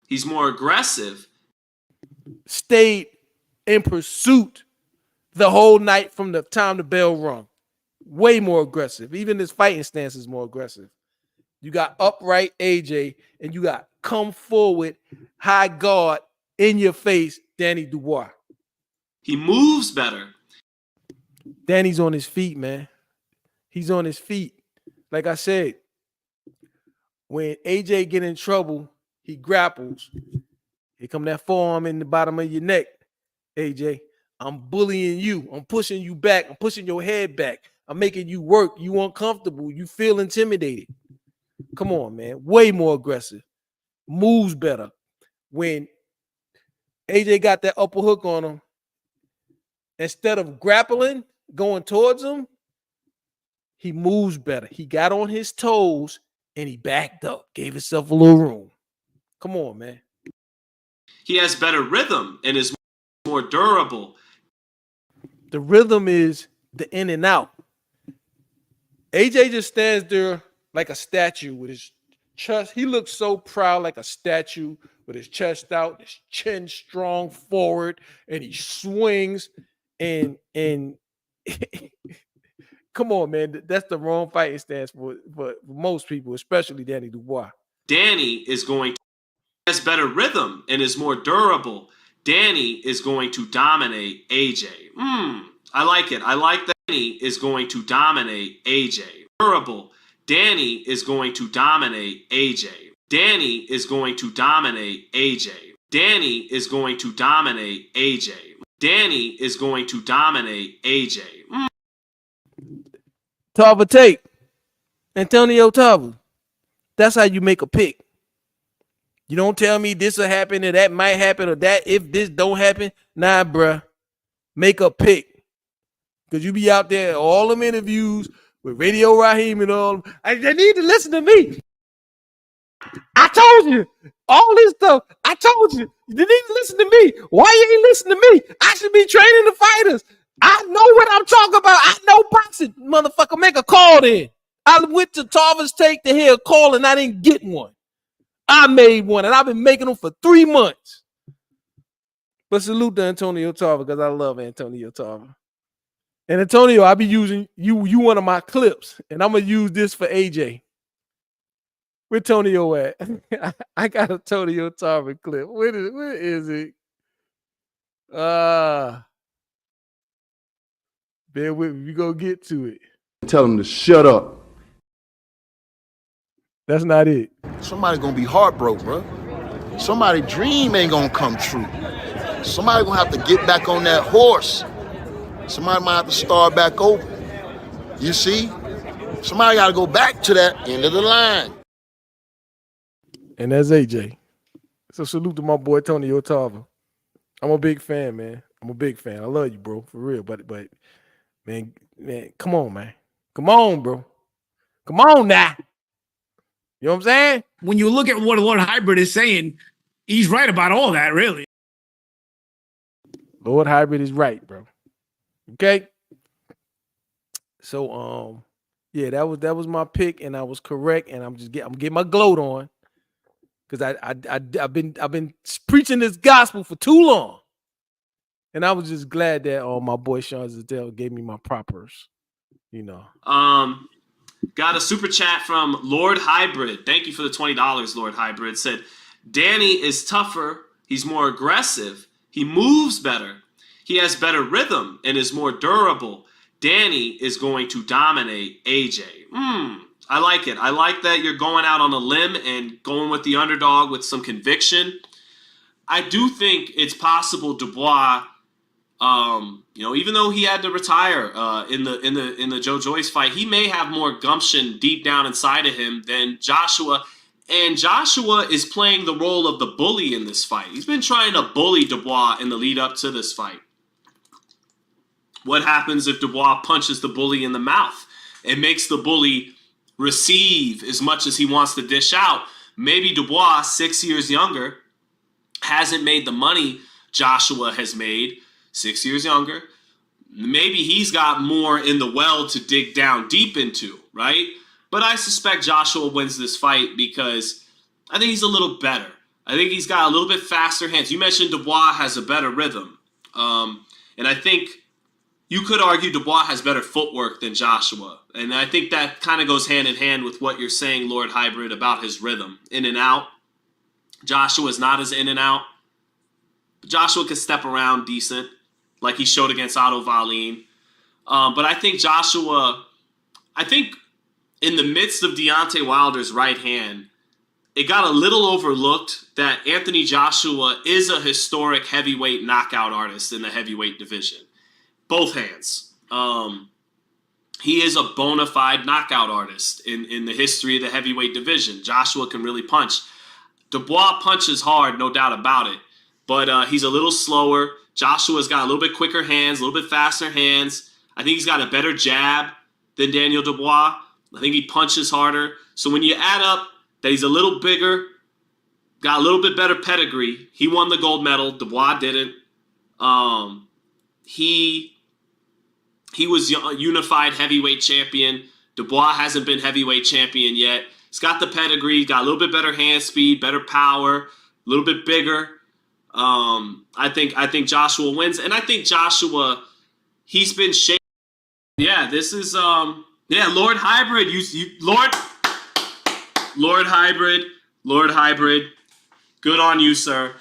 He's more aggressive. Stayed in pursuit the whole night from the time the bell rung. Way more aggressive. Even his fighting stance is more aggressive. You got upright AJ, and you got come forward, high guard, in your face, Danny Dubois. He moves better. Danny's on his feet, man. He's on his feet. Like I said, when AJ get in trouble, he grapples. Here come that forearm in the bottom of your neck, AJ. I'm bullying you. I'm pushing you back. I'm pushing your head back. I'm making you work. You uncomfortable. You feel intimidated. Come on, man. Way more aggressive. Moves better. When AJ got that upper hook on him, instead of grappling, going towards him, he moves better. He got on his toes and he backed up, gave himself a little room. Come on, man. He has better rhythm and is more durable. The rhythm is the in and out. AJ just stands there like a statue with his chest. He looks so proud, like a statue with his chest out, his chin strong forward, and he swings and come on, man. That's the wrong fighting stance for most people, especially Danny Dubois. Danny is going to has better rhythm and is more durable. Danny is going to dominate AJ. I like it. I like that. Danny is going to dominate AJ. Durable. Danny is going to dominate AJ. Danny is going to dominate AJ. Danny is going to dominate AJ. Danny is going to dominate AJ. Tarver Tate, Antonio Tarver. That's how you make a pick. You don't tell me this will happen or that might happen or that if this don't happen. Nah, bruh. Make a pick. Because you be out there all them interviews with Radio Raheem and all. They need to listen to me. I told you all this stuff. I told you. You need to listen to me. Why you ain't listen to me? I should be training the fighters. I know what I'm talking about. I know boxing. Motherfucker, make a call then. I went to Tarver's Take to hear a call and I didn't get one. I made one and I've been making them for 3 months. But salute to Antonio Tarver because I love Antonio Tarver. And Antonio, I'll be using you one of my clips, and I'm gonna use this for AJ. Where Antonio at? I got a Antonio Tarver clip. Where is it? Bear with me. We gonna get to it. Tell him to shut up. That's not it. Somebody's gonna be heartbroken, bro. Somebody's dream ain't gonna come true. Somebody gonna have to get back on that horse. Somebody might have to start back over. You see? Somebody gotta go back to that end of the line. And that's AJ. So salute to my boy Antonio Tarver. I'm a big fan, man. I'm a big fan. I love you, bro, for real. But man, come on, man. Come on, bro. Come on now. You know what I'm saying? When you look at what Lord Hybrid is saying, he's right about all that, really. Lord Hybrid is right, bro. Okay. So yeah, that was my pick, and I was correct, and I'm getting my gloat on because I've been preaching this gospel for too long, and I was just glad that my boy Sean Zadell gave me my propers, you know. Got a super chat from Lord Hybrid. Thank you for the $20, Lord Hybrid. Said Danny is tougher. He's more aggressive. He moves better. He has better rhythm and is more durable. Danny is going to dominate AJ. I like it. I like that you're going out on a limb and going with the underdog with some conviction. I do think it's possible Dubois, even though he had to retire in the Joe Joyce fight, he may have more gumption deep down inside of him than Joshua. And Joshua is playing the role of the bully in this fight. He's been trying to bully Dubois in the lead up to this fight. What happens if Dubois punches the bully in the mouth and makes the bully receive as much as he wants to dish out? Maybe Dubois, 6 years younger, hasn't made the money Joshua has made, 6 years younger. Maybe he's got more in the well to dig down deep into, right? But I suspect Joshua wins this fight because I think he's a little better. I think he's got a little bit faster hands. You mentioned Dubois has a better rhythm. And I think you could argue Dubois has better footwork than Joshua. And I think that kind of goes hand in hand with what you're saying, Lord Hybrid, about his rhythm. In and out. Joshua's not as in and out. But Joshua can step around decent, like he showed against Otto Wallin. But I think in the midst of Deontay Wilder's right hand, it got a little overlooked that Anthony Joshua is a historic heavyweight knockout artist in the heavyweight division. Both hands. He is a bona fide knockout artist in the history of the heavyweight division. Joshua can really punch. Dubois punches hard, no doubt about it. But he's a little slower. Joshua's got a little bit quicker hands, a little bit faster hands. I think he's got a better jab than Daniel Dubois. I think he punches harder. So when you add up that he's a little bigger, got a little bit better pedigree, he won the gold medal. Dubois didn't. He was unified heavyweight champion. Dubois hasn't been heavyweight champion yet. He's got the pedigree, got a little bit better hand speed, better power, a little bit bigger. I think Joshua wins, and I think Joshua, he's been shaking. Yeah, this is Lord Hybrid. Lord Hybrid. Good on you, sir.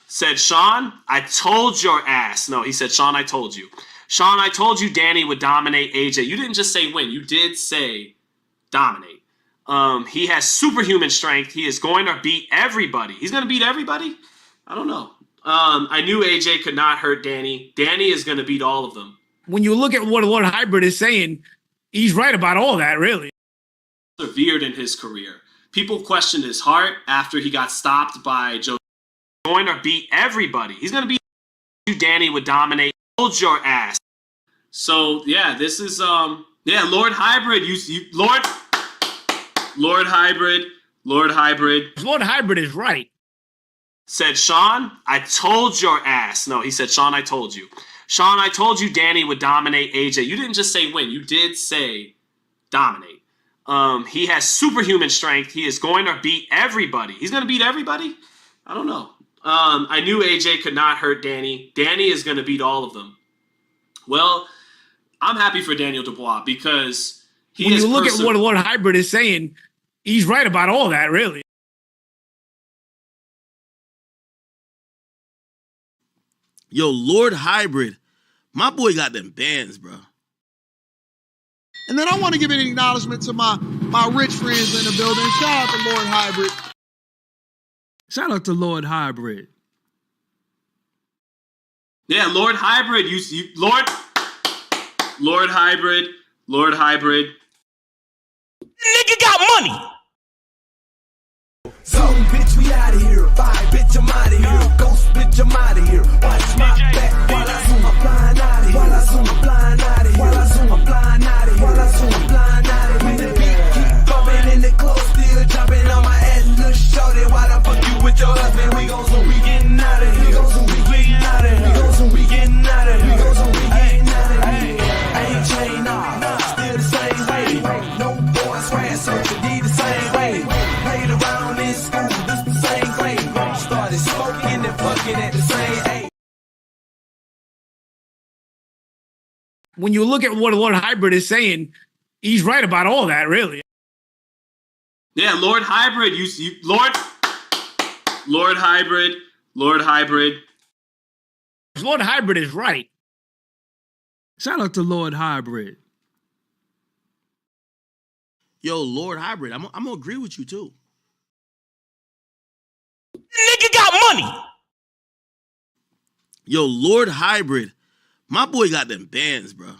Said Sean, I told your ass. No, he said Sean, I told you. Sean, I told you Danny would dominate AJ. You didn't just say win. You did say dominate. He has superhuman strength. He is going to beat everybody. He's going to beat everybody? I don't know. I knew AJ could not hurt Danny. Danny is going to beat all of them. When you look at what Lord Hybrid is saying, He's right about all that, really. Persevered in his career. People questioned his heart after he got stopped by Joe. Going to beat everybody. He's going to beat you. Danny would dominate. Hold your ass. So yeah, this is Lord Hybrid. Lord Hybrid. Lord Hybrid is right. Said, Sean, I told your ass. No, he said, Sean, I told you. Sean, I told you Danny would dominate AJ. You didn't just say win. You did say dominate. He has superhuman strength. He is going to beat everybody. He's going to beat everybody? I don't know. I knew AJ could not hurt Danny. Danny is going to beat all of them. Well, I'm happy for Daniel Dubois because when you look at what Lord Hybrid is saying, he's right about all that, really. Yo, Lord Hybrid, my boy got them bands, bro. And then I want to give an acknowledgement to my rich friends in the building. Shout out to Lord Hybrid. Shout out to Lord Hybrid. Yeah, Lord Hybrid. Lord Hybrid. Nigga got money. So, bitch, we out of here. Bye, bitch, I'm out of here. Ghost, bitch, I'm out of here. Watch my back while I zoom. I'm flying out of here. While I zoom, I'm flying out of here. While I zoom, I'm flying out of here. While I zoom, I'm flying out of here. When the beat keep bumping in the club, still jumping on my ass, little shorty. Why the fuck you with your husband? We gon' zoom, we getting out of here. We gon' zoom, we getting out of here. We gon' zoom, we getting out of here. We gon' zoom, we getting out of here. I ain't chained off, still the same way. No boys ran, so to be the same way. Played around in school, this the same grade. Started smoking and fucking at the same age. When you look at what Lord Hybrid is saying, he's right about all that, really. Yeah, Lord Hybrid. Lord Hybrid. Lord Hybrid is right. Shout out to Lord Hybrid. Yo, Lord Hybrid, I'm gonna agree with you too. Nigga got money. Yo, Lord Hybrid, my boy got them bands, bro.